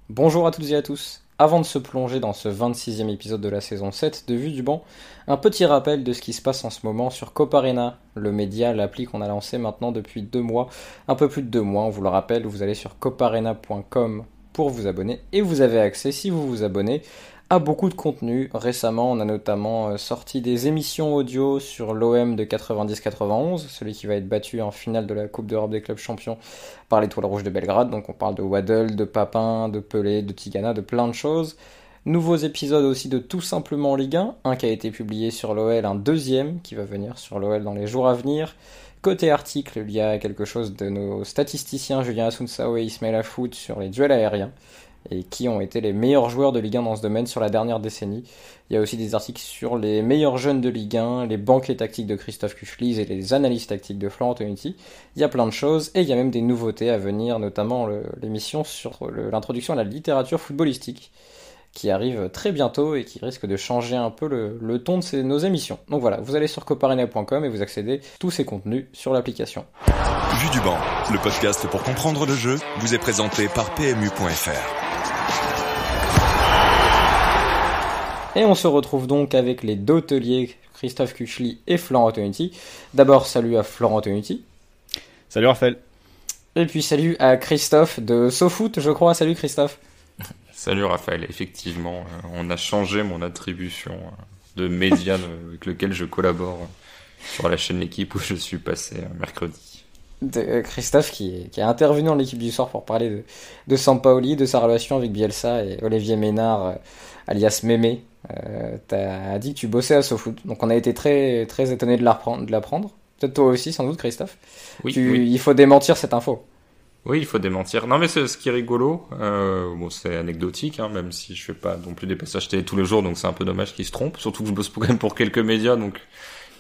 Bonjour à toutes et à tous. Avant de se plonger dans ce 26e épisode de la saison 7 de Vue du banc, un petit rappel de ce qui se passe en ce moment sur Coparena, le média, l'appli qu'on a lancé maintenant depuis 2 mois, un peu plus de 2 mois, on vous le rappelle, vous allez sur coparena.com pour vous abonner et vous avez accès, si vous vous abonnez, à beaucoup de contenu. Récemment, on a notamment sorti des émissions audio sur l'OM de 90-91, celui qui va être battu en finale de la Coupe d'Europe des clubs champions par l'Étoile Rouge de Belgrade. Donc on parle de Waddle, de Papin, de Pelé, de Tigana, de plein de choses. Nouveaux épisodes aussi de Tout simplement Ligue 1, un qui a été publié sur l'OL, un deuxième qui va venir sur l'OL dans les jours à venir. Côté article, il y a quelque chose de nos statisticiens Julien Asunsao et Ismail Afoud sur les duels aériens et qui ont été les meilleurs joueurs de Ligue 1 dans ce domaine sur la dernière décennie. Il y a aussi des articles sur les meilleurs jeunes de Ligue 1, les banquets tactiques de Christophe Kuchliz et les analyses tactiques de Florent Antonucci. Il y a plein de choses et il y a même des nouveautés à venir, notamment l'émission sur l'introduction à la littérature footballistique qui arrive très bientôt et qui risque de changer un peu le ton de nos émissions. Donc voilà, vous allez sur coparena.com et vous accédez à tous ces contenus sur l'application. Vue du banc, le podcast pour comprendre le jeu, vous est présenté par PMU.fr. Et on se retrouve donc avec les deux tauliers, Christophe Kuchli et Florent Antonucci. D'abord, salut à Florent Antonucci. Salut Raphaël. Et puis salut à Christophe de SoFoot, je crois. Salut Christophe. Salut Raphaël, effectivement, on a changé mon attribution de média avec lequel je collabore sur la chaîne L'équipe où je suis passé mercredi. Christophe qui est intervenu dans l'équipe du soir pour parler de Sampaoli, de sa relation avec Bielsa et Olivier Ménard, alias Mémé. T'as dit que tu bossais à SoFoot, donc on a été très, très étonnés de l'apprendre. Peut-être toi aussi, sans doute, Christophe. Oui. Il faut démentir cette info. Oui, il faut démentir. Non, mais c'est ce qui est rigolo. Bon, c'est anecdotique, hein, même si je fais pas non plus des passages télé tous les jours, donc c'est un peu dommage qu'ils se trompent. Surtout que je bosse quand même pour quelques médias, donc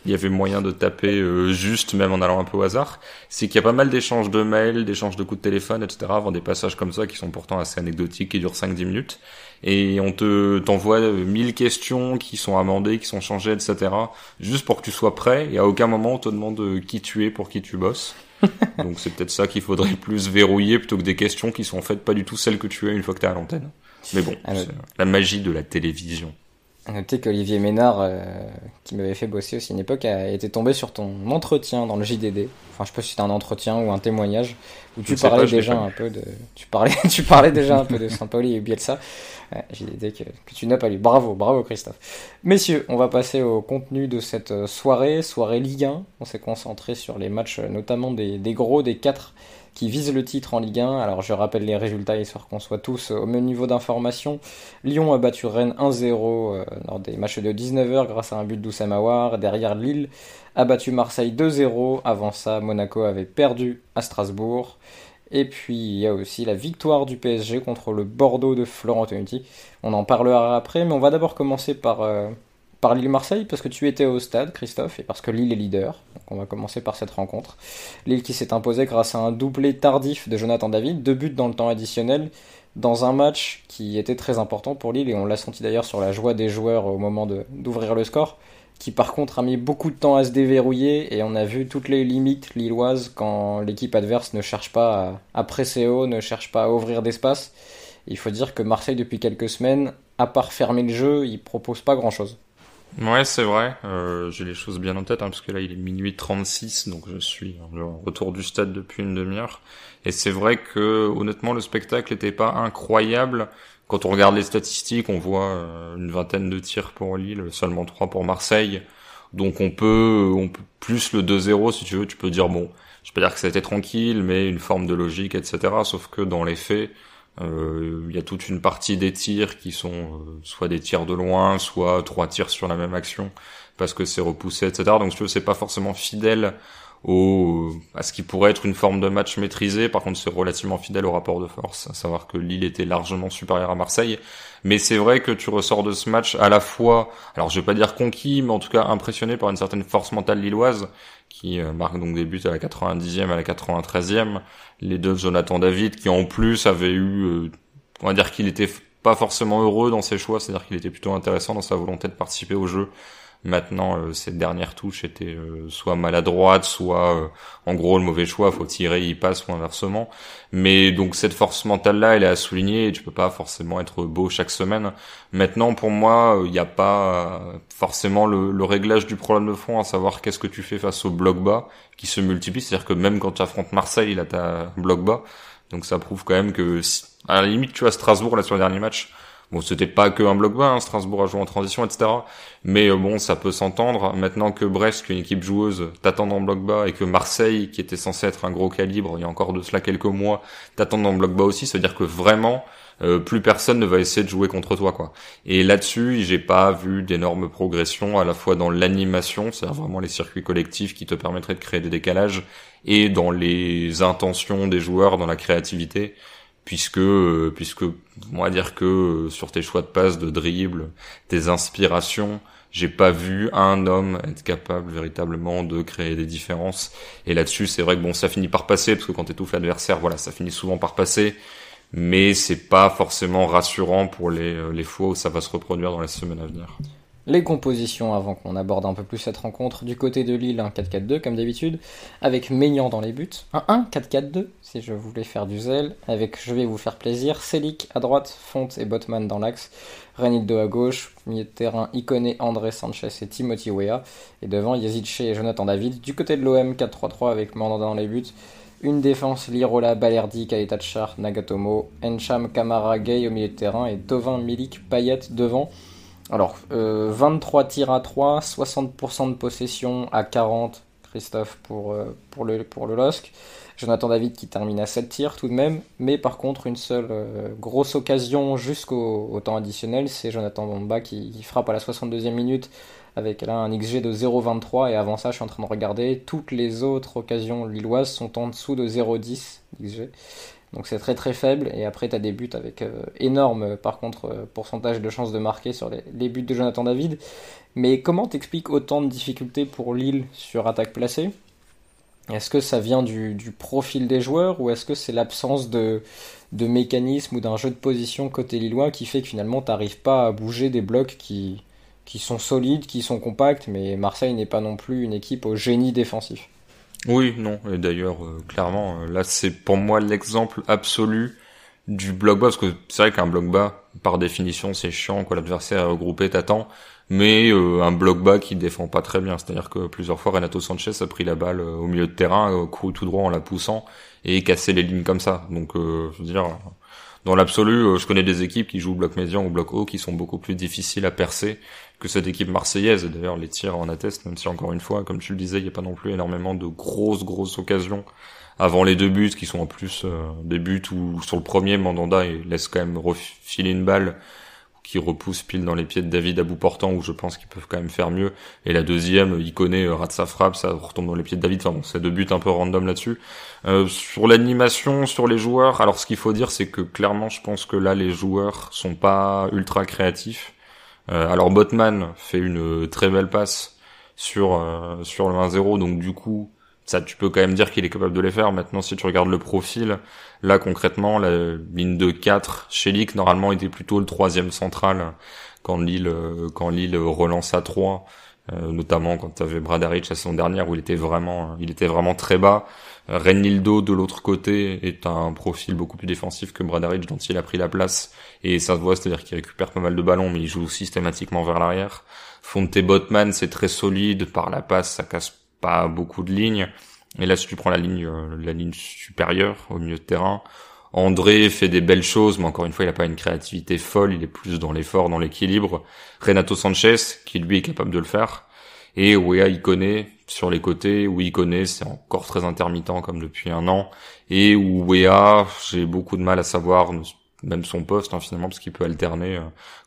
il y avait moyen de taper juste, même en allant un peu au hasard. C'est qu'il y a pas mal d'échanges de mails, d'échanges de coups de téléphone, etc. avant des passages comme ça qui sont pourtant assez anecdotiques, qui durent 5-10 minutes. Et on t'envoie 1000 questions qui sont amendées, qui sont changées, etc. juste pour que tu sois prêt. Et à aucun moment on te demande qui tu es, pour qui tu bosses. Donc c'est peut-être ça qu'il faudrait plus verrouiller plutôt que des questions qui sont en fait pas du tout celles que tu as une fois que t'es à l'antenne. Mais bon, c'est la magie de la télévision. À noter qu'Olivier Ménard, qui m'avait fait bosser aussi une époque, a été tombé sur ton entretien dans le JDD. Enfin, je sais pas si c'était un entretien ou un témoignage où tu parlais déjà un peu de Sampaoli et Bielsa. JDD que tu n'as pas lu. Bravo Christophe. Messieurs, on va passer au contenu de cette soirée Ligue 1. On s'est concentré sur les matchs, notamment des gros, des 4 qui visent le titre en Ligue 1. Alors je rappelle les résultats histoire qu'on soit tous au même niveau d'information. Lyon a battu Rennes 1-0 lors des matchs de 19h grâce à un but d'Oussama Aouar. Derrière, Lille a battu Marseille 2-0. Avant ça, Monaco avait perdu à Strasbourg. Et puis il y a aussi la victoire du PSG contre le Bordeaux de Florent Antonucci. On en parlera après, mais on va d'abord commencer par Lille-Marseille, parce que tu étais au stade, Christophe, et parce que Lille est leader. Donc on va commencer par cette rencontre. Lille qui s'est imposée grâce à un doublé tardif de Jonathan David, 2 buts dans le temps additionnel, dans un match qui était très important pour Lille, et on l'a senti d'ailleurs sur la joie des joueurs au moment d'ouvrir le score, qui par contre a mis beaucoup de temps à se déverrouiller, et on a vu toutes les limites lilloises quand l'équipe adverse ne cherche pas à presser haut, ne cherche pas à ouvrir d'espace. Il faut dire que Marseille, depuis quelques semaines, à part fermer le jeu, il propose pas grand-chose. Ouais, c'est vrai. J'ai les choses bien en tête, hein, parce que là, il est minuit 36, donc je suis en retour du stade depuis une demi-heure. Et c'est vrai que, honnêtement, le spectacle était pas incroyable. Quand on regarde les statistiques, on voit une vingtaine de tirs pour Lille, seulement 3 pour Marseille. Donc on peut plus le 2-0, si tu veux. Tu peux dire, bon, je peux dire que ça a été tranquille, mais une forme de logique, etc. Sauf que dans les faits, il y a toute une partie des tirs qui sont soit des tirs de loin, soit 3 tirs sur la même action parce que c'est repoussé, etc. Donc si tu veux, c'est pas forcément fidèle à ce qui pourrait être une forme de match maîtrisé. Par contre, c'est relativement fidèle au rapport de force, à savoir que Lille était largement supérieur à Marseille. Mais c'est vrai que tu ressors de ce match à la fois, alors je vais pas dire conquis, mais en tout cas impressionné par une certaine force mentale lilloise, qui marque donc des buts à la 90e, à la 93e. Les deux de Jonathan David, qui en plus avait eu, on va dire qu'il était pas forcément heureux dans ses choix, c'est-à-dire qu'il était plutôt intéressant dans sa volonté de participer au jeu, Maintenant, cette dernière touche était soit maladroite, soit en gros le mauvais choix, faut tirer, il passe ou inversement. Mais donc cette force mentale-là, elle est à souligner et tu peux pas forcément être beau chaque semaine. Maintenant, pour moi, il n'y a pas forcément le réglage du problème de fond, à savoir qu'est-ce que tu fais face au bloc bas qui se multiplie. C'est-à-dire que même quand tu affrontes Marseille, là t'as bloc bas. Donc ça prouve quand même que, à la limite, tu vois, Strasbourg, là sur le dernier match, bon, c'était pas que un bloc bas, hein, Strasbourg a joué en transition, etc. Mais bon, ça peut s'entendre. Maintenant que Brest, qui est une équipe joueuse, t'attend en bloc bas, et que Marseille, qui était censé être un gros calibre, il y a encore de cela quelques mois, t'attend en bloc bas aussi, ça veut dire que vraiment, plus personne ne va essayer de jouer contre toi, quoi. Et là-dessus, j'ai pas vu d'énormes progressions, à la fois dans l'animation, c'est-à-dire vraiment les circuits collectifs qui te permettraient de créer des décalages, et dans les intentions des joueurs, dans la créativité, puisque on va dire que sur tes choix de passe, de dribble, tes inspirations, j'ai pas vu un homme être capable véritablement de créer des différences. Et là-dessus, c'est vrai que bon, ça finit par passer, parce que quand t'étouffes l'adversaire, voilà, ça finit souvent par passer, mais c'est pas forcément rassurant pour les fois où ça va se reproduire dans les semaines à venir. Les compositions avant qu'on aborde un peu plus cette rencontre. Du côté de Lille, un 4-4-2 comme d'habitude, avec Maignan dans les buts. Un 1-4-4-2 si je voulais faire du zèle, avec, je vais vous faire plaisir, Selic à droite, Fonte et Botman dans l'axe, Renildo à gauche, milieu de terrain, Ikoné, André Sanchez et Timothy Weah, et devant Yazidche et Jonathan David. Du côté de l'OM, 4-3-3 avec Mandanda dans les buts. Une défense, Lirola, Balerdi, Kaleta-Tchar, Nagatomo, Encham, Kamara, Gay au milieu de terrain et Tovin, Milik, Payet devant. Alors, 23 tirs à 3, 60% de possession à 40, Christophe pour le LOSC. Jonathan David qui termine à 7 tirs tout de même, mais par contre une seule grosse occasion jusqu'au temps additionnel, c'est Jonathan Bamba qui frappe à la 62e minute avec là un XG de 0,23 et avant ça je suis en train de regarder, toutes les autres occasions lilloises sont en dessous de 0,10 XG. Donc c'est très très faible et après tu as des buts avec énorme par contre pourcentage de chances de marquer sur les buts de Jonathan David. Mais comment t'expliques autant de difficultés pour Lille sur attaque placée? Est-ce que ça vient du profil des joueurs ou est-ce que c'est l'absence de mécanisme ou d'un jeu de position côté lillois qui fait que finalement t'arrives pas à bouger des blocs qui sont solides, qui sont compacts, mais Marseille n'est pas non plus une équipe au génie défensif. Oui, non, et d'ailleurs, clairement, là c'est pour moi l'exemple absolu du bloc bas, parce que c'est vrai qu'un bloc bas, par définition, c'est chiant, quoi, l'adversaire est regroupé, t'attends, mais un bloc bas qui défend pas très bien, c'est-à-dire que plusieurs fois Renato Sanchez a pris la balle au milieu de terrain, couru tout droit en la poussant, et cassé les lignes comme ça, donc je veux dire, dans l'absolu, je connais des équipes qui jouent bloc médian ou bloc haut qui sont beaucoup plus difficiles à percer que cette équipe marseillaise, et d'ailleurs les tirs en attestent, même si encore une fois, comme tu le disais, il n'y a pas non plus énormément de grosses occasions avant les deux buts, qui sont en plus des buts où sur le premier, Mandanda il laisse quand même refiler une balle qui repousse pile dans les pieds de David à bout portant, où je pense qu'ils peuvent quand même faire mieux, et la deuxième, Ikoné rate sa frappe, ça retombe dans les pieds de David, enfin bon, c'est deux buts un peu random là-dessus. Sur l'animation, sur les joueurs, alors ce qu'il faut dire, c'est que clairement, je pense que là, les joueurs sont pas ultra créatifs. Alors Botman fait une très belle passe sur le 1-0, donc du coup ça tu peux quand même dire qu'il est capable de les faire. Maintenant si tu regardes le profil, là concrètement la ligne de 4 chez Lick normalement était plutôt le troisième central quand Lille relance à 3, notamment quand tu avais Bradaric la saison dernière où il était vraiment très bas. Renildo de l'autre côté est un profil beaucoup plus défensif que Bradaric dont il a pris la place et ça se voit, c'est-à-dire qu'il récupère pas mal de ballons mais il joue systématiquement vers l'arrière. Fonte Botman c'est très solide, par la passe ça casse pas beaucoup de lignes, et là si tu prends la ligne supérieure au milieu de terrain, André fait des belles choses mais encore une fois il a pas une créativité folle, il est plus dans l'effort, dans l'équilibre. Renato Sanchez qui lui est capable de le faire, et Weah Ikoné sur les côtés, où Ikoné c'est encore très intermittent comme depuis un an, et où Weah, j'ai beaucoup de mal à savoir même son poste finalement, parce qu'il peut alterner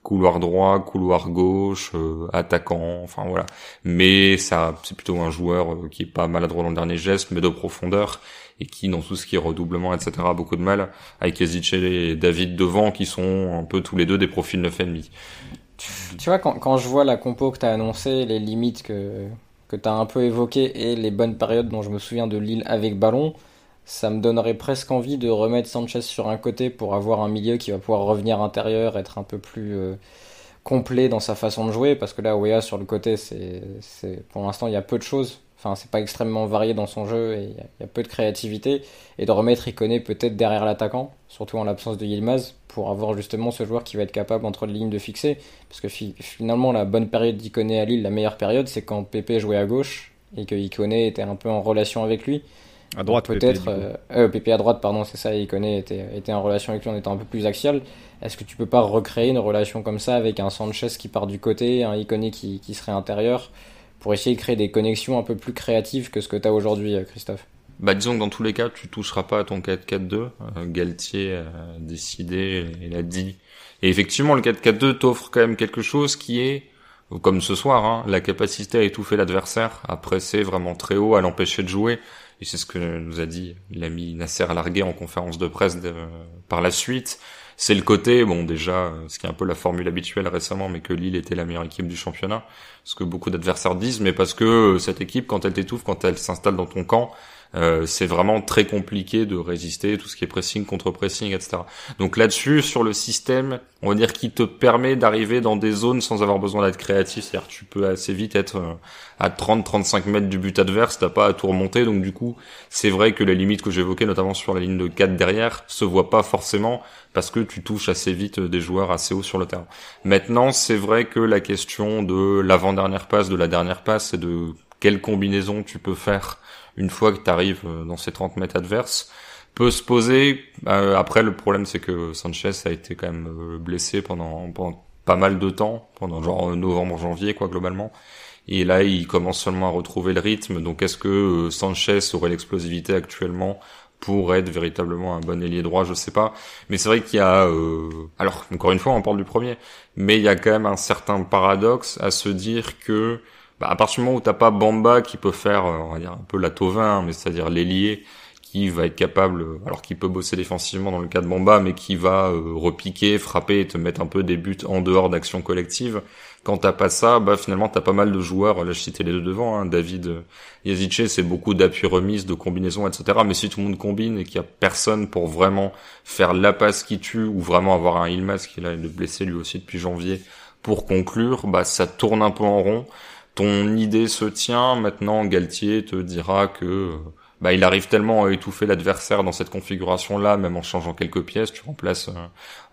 couloir droit, couloir gauche, attaquant, enfin voilà. Mais ça c'est plutôt un joueur qui est pas maladroit dans le dernier geste, mais de profondeur, et qui dans tout ce qui est redoublement, etc. a beaucoup de mal, avec Yazidche et David devant, qui sont un peu tous les deux des profils 9,5. Tu vois, quand je vois la compo que tu as annoncée, les limites que tu as un peu évoquées et les bonnes périodes dont je me souviens de Lille avec ballon, ça me donnerait presque envie de remettre Sanchez sur un côté pour avoir un milieu qui va pouvoir revenir intérieur, être un peu plus complet dans sa façon de jouer, parce que là, Weah sur le côté, pour l'instant, il y a peu de choses. Enfin, c'est pas extrêmement varié dans son jeu et il y a peu de créativité. Et de remettre Ikoné peut-être derrière l'attaquant, surtout en l'absence de Yilmaz, pour avoir justement ce joueur qui va être capable entre les lignes de fixer. Parce que finalement, la bonne période d'Ikoné à Lille, la meilleure période, c'est quand Pépé jouait à gauche et que Ikoné était un peu en relation avec lui. À droite, peut-être Pépé à droite, pardon, c'est ça, et Ikoné était en relation avec lui en étant un peu plus axial. Est-ce que tu peux pas recréer une relation comme ça avec un Sanchez qui part du côté, un Ikoné qui serait intérieur, pour essayer de créer des connexions un peu plus créatives que ce que tu as aujourd'hui, Christophe? Bah, disons que dans tous les cas, tu toucheras pas à ton 4-4-2. Galtier a décidé et l'a dit. Et effectivement, le 4-4-2 t'offre quand même quelque chose qui est, comme ce soir, hein, la capacité à étouffer l'adversaire, à presser vraiment très haut, à l'empêcher de jouer. Et c'est ce que nous a dit l'ami Nasser Largué en conférence de presse par la suite. C'est le côté, bon déjà, ce qui est un peu la formule habituelle récemment, mais que Lille était la meilleure équipe du championnat, ce que beaucoup d'adversaires disent, mais parce que cette équipe, quand elle t'étouffe, quand elle s'installe dans ton camp, c'est vraiment très compliqué de résister, tout ce qui est pressing, contre-pressing, etc. Donc là-dessus, sur le système, on va dire qui te permet d'arriver dans des zones sans avoir besoin d'être créatif, c'est-à-dire que tu peux assez vite être à 30-35 mètres du but adverse, t'as pas à tout remonter, donc du coup, c'est vrai que les limites que j'évoquais, notamment sur la ligne de 4 derrière, se voient pas forcément, parce que tu touches assez vite des joueurs assez hauts sur le terrain. Maintenant, c'est vrai que la question de l'avant-dernière passe, de la dernière passe, et de quelle combinaison tu peux faire une fois que tu arrives dans ces 30 mètres adverses, peut se poser. Après, le problème, c'est que Sanchez a été quand même blessé pendant pas mal de temps, pendant genre novembre, janvier, quoi, globalement. Et là, il commence seulement à retrouver le rythme. Donc, est-ce que Sanchez aurait l'explosivité actuellement pour être véritablement un bon ailier droit? Je sais pas. Mais c'est vrai qu'il y a... Alors, encore une fois, on parle du premier. Mais il y a quand même un certain paradoxe à se dire que à partir du moment où t'as pas Bamba qui peut faire, on va dire un peu la Thauvin, mais c'est-à-dire l'ailier qui va être capable, alors qu'il peut bosser défensivement dans le cas de Bamba, mais qui va repiquer, frapper et te mettre un peu des buts en dehors d'actions collectives. Quand t'as pas ça, finalement t'as pas mal de joueurs. Là je citais les deux devant, hein, David Yazice, c'est beaucoup d'appui remise, de combinaison, etc. Mais si tout le monde combine et qu'il y a personne pour vraiment faire la passe qui tue ou vraiment avoir un Yilmaz qui est blessé lui aussi depuis janvier pour conclure, ça tourne un peu en rond. Ton idée se tient, maintenant Galtier te dira que il arrive tellement à étouffer l'adversaire dans cette configuration-là, même en changeant quelques pièces. Tu remplaces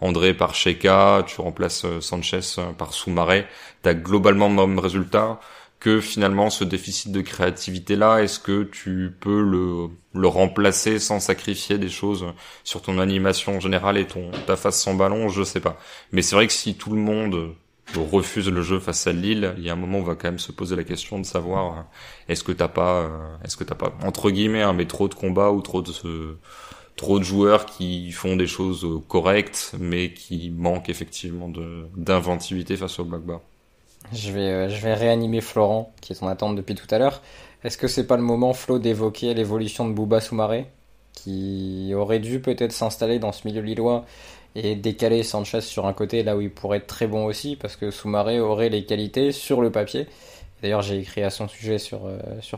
André par Cheka, tu remplaces Sanchez par Soumaré. T'as globalement le même résultat, que finalement ce déficit de créativité-là, est-ce que tu peux le remplacer sans sacrifier des choses sur ton animation générale et ta phase sans ballon? Je sais pas. Mais c'est vrai que si tout le monde refuse le jeu face à Lille, il y a un moment où on va quand même se poser la question de savoir est-ce que t'as pas entre guillemets mais trop de combats ou trop de joueurs qui font des choses correctes mais qui manquent effectivement d'inventivité face au bloc bas. Je vais réanimer Florent qui est en attente depuis tout à l'heure. Est-ce que c'est pas le moment, Flo, d'évoquer l'évolution de Bouba Soumaré qui aurait dû peut-être s'installer dans ce milieu lillois et décaler Sanchez sur un côté là où il pourrait être très bon aussi, parce que Soumaré aurait les qualités sur le papier. D'ailleurs, j'ai écrit à son sujet sur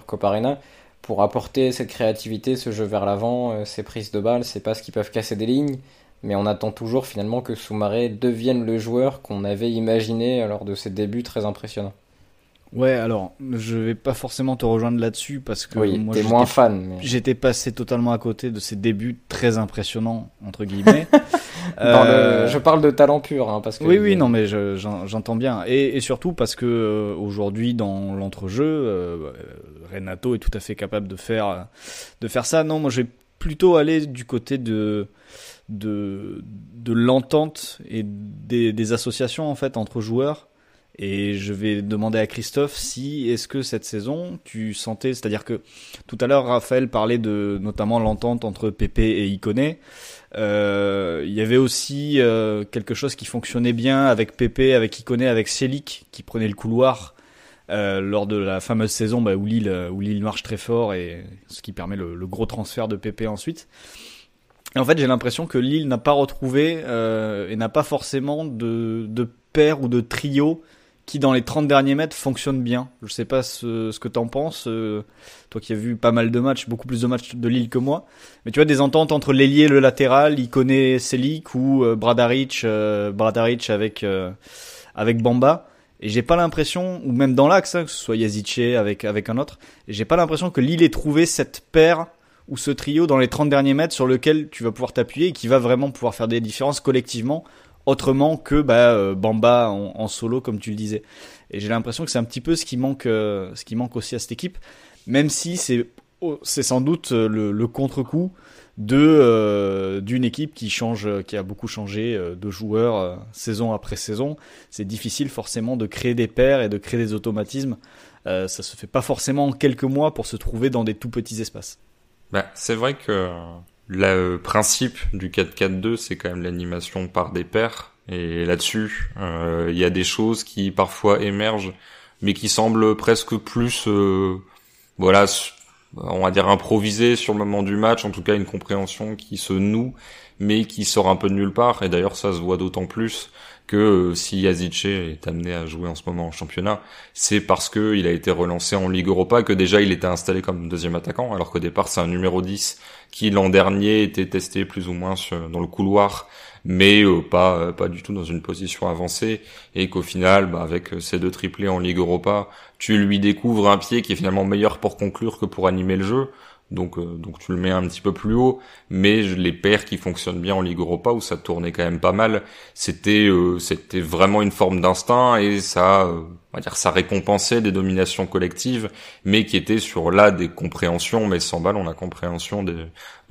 Copa Arena pour apporter cette créativité, ce jeu vers l'avant, ces prises de balles, ces passes qui peuvent casser des lignes. Mais on attend toujours finalement que Soumaré devienne le joueur qu'on avait imaginé lors de ses débuts très impressionnants. Ouais, alors, je vais pas forcément te rejoindre là-dessus parce que oui, moi, t'es moins fan. Mais... J'étais passé totalement à côté de ces débuts très impressionnants, entre guillemets. Je parle de talent pur, hein, parce que... Oui, non, mais j'entends bien. Et surtout parce que aujourd'hui, dans l'entrejeu, Renato est tout à fait capable de faire ça. Non, moi, je vais plutôt aller du côté de l'entente et des associations, en fait, entre joueurs. Et je vais demander à Christophe est-ce que cette saison, tu sentais, c'est-à-dire que tout à l'heure, Raphaël parlait de notamment l'entente entre Pépé et Ikoné. Il y avait aussi quelque chose qui fonctionnait bien avec Pépé, avec Ikoné, avec Selic qui prenait le couloir lors de la fameuse saison où Lille marche très fort et ce qui permet le gros transfert de Pépé ensuite. Et en fait, j'ai l'impression que Lille n'a pas retrouvé et n'a pas forcément de paire ou de trio qui dans les 30 derniers mètres fonctionne bien. Je sais pas ce que t'en penses, toi qui as vu pas mal de matchs, beaucoup plus de matchs de Lille que moi, mais tu vois des ententes entre l'ailier et le latéral, Ikoné, Selic ou Bradaric avec avec Bamba. Et j'ai pas l'impression, ou même dans l'axe, que ce soit Yazice avec un autre, et j'ai pas l'impression que Lille ait trouvé cette paire ou ce trio dans les 30 derniers mètres sur lequel tu vas pouvoir t'appuyer et qui va vraiment pouvoir faire des différences collectivement, autrement que Bamba en solo, comme tu le disais. Et j'ai l'impression que c'est un petit peu ce qui manque aussi à cette équipe, même si c'est sans doute le contre-coup d'une équipe qui a beaucoup changé de joueurs saison après saison. C'est difficile forcément de créer des paires et de créer des automatismes. Ça se fait pas forcément en quelques mois pour se trouver dans des tout petits espaces. C'est vrai que le principe du 4-4-2, c'est quand même l'animation par des pairs. Et là-dessus, il y a des choses qui parfois émergent, mais qui semblent presque plus, on va dire improvisé sur le moment du match, en tout cas une compréhension qui se noue, mais qui sort un peu de nulle part. Et d'ailleurs, ça se voit d'autant plus que si Yazice est amené à jouer en ce moment en championnat, c'est parce que il a été relancé en Ligue Europa, que déjà il était installé comme deuxième attaquant, alors qu'au départ c'est un numéro 10 qui l'an dernier était testé plus ou moins dans le couloir, mais pas du tout dans une position avancée, et qu'au final, avec ces 2 triplés en Ligue Europa, tu lui découvres un pied qui est finalement meilleur pour conclure que pour animer le jeu. Donc tu le mets un petit peu plus haut, mais les paires qui fonctionnent bien en Ligue Europa, où ça tournait quand même pas mal, c'était vraiment une forme d'instinct, et ça, on va dire, ça récompensait des dominations collectives, mais qui étaient sur des compréhensions, mais sans ballon, la compréhension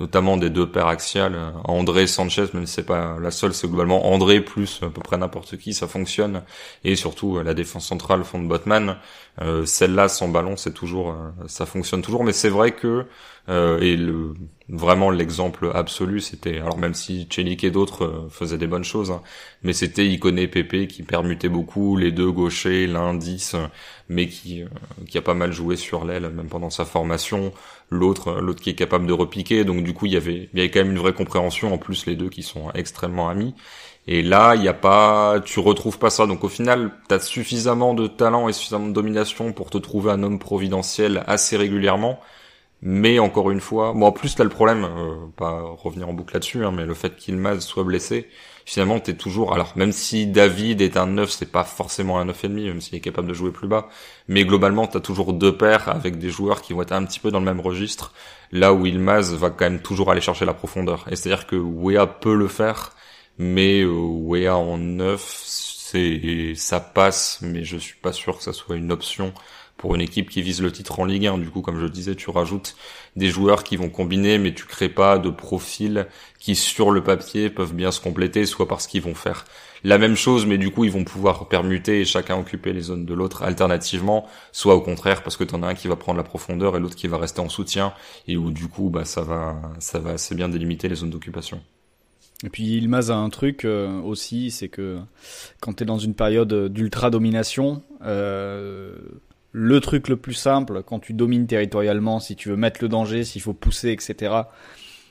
notamment des 2 paires axiales, André, Sanchez, même si c'est pas la seule, c'est globalement André plus à peu près n'importe qui, ça fonctionne, et surtout la défense centrale, fond de Botman, celle-là sans ballon, c'est toujours, ça fonctionne toujours, mais c'est vrai que vraiment l'exemple absolu, c'était, alors même si Celik et d'autres faisaient des bonnes choses, mais c'était Ikoné Pepe qui permutait beaucoup, les 2 gauchers, l'un 10, mais qui a pas mal joué sur l'aile, même pendant sa formation, l'autre qui est capable de repiquer, donc du coup il y avait quand même une vraie compréhension, en plus les 2 qui sont extrêmement amis. Et là, tu retrouves pas ça. Donc au final, t'as suffisamment de talent et suffisamment de domination pour te trouver un homme providentiel assez régulièrement. Mais encore une fois, en plus t'as le problème, pas revenir en boucle là-dessus, mais le fait qu'Yilmaz soit blessé, finalement t'es toujours, alors même si David est un 9, c'est pas forcément un 9,5, même s'il est capable de jouer plus bas, mais globalement t'as toujours 2 paires avec des joueurs qui vont être un petit peu dans le même registre, là où Yilmaz va quand même toujours aller chercher la profondeur. Et c'est-à-dire que Weah peut le faire, mais Weah en 9, ça passe, mais je suis pas sûr que ça soit une option pour une équipe qui vise le titre en Ligue 1. Du coup, comme je le disais, tu rajoutes des joueurs qui vont combiner, mais tu crées pas de profils qui, sur le papier, peuvent bien se compléter, soit parce qu'ils vont faire la même chose, mais du coup, ils vont pouvoir permuter et chacun occuper les zones de l'autre alternativement, soit au contraire, parce que t'en as un qui va prendre la profondeur et l'autre qui va rester en soutien, et où du coup, ça va assez bien délimiter les zones d'occupation. Et puis Yilmaz a un truc aussi, c'est que quand t'es dans une période d'ultra-domination, le truc le plus simple, quand tu domines territorialement, si tu veux mettre le danger, s'il faut pousser, etc.,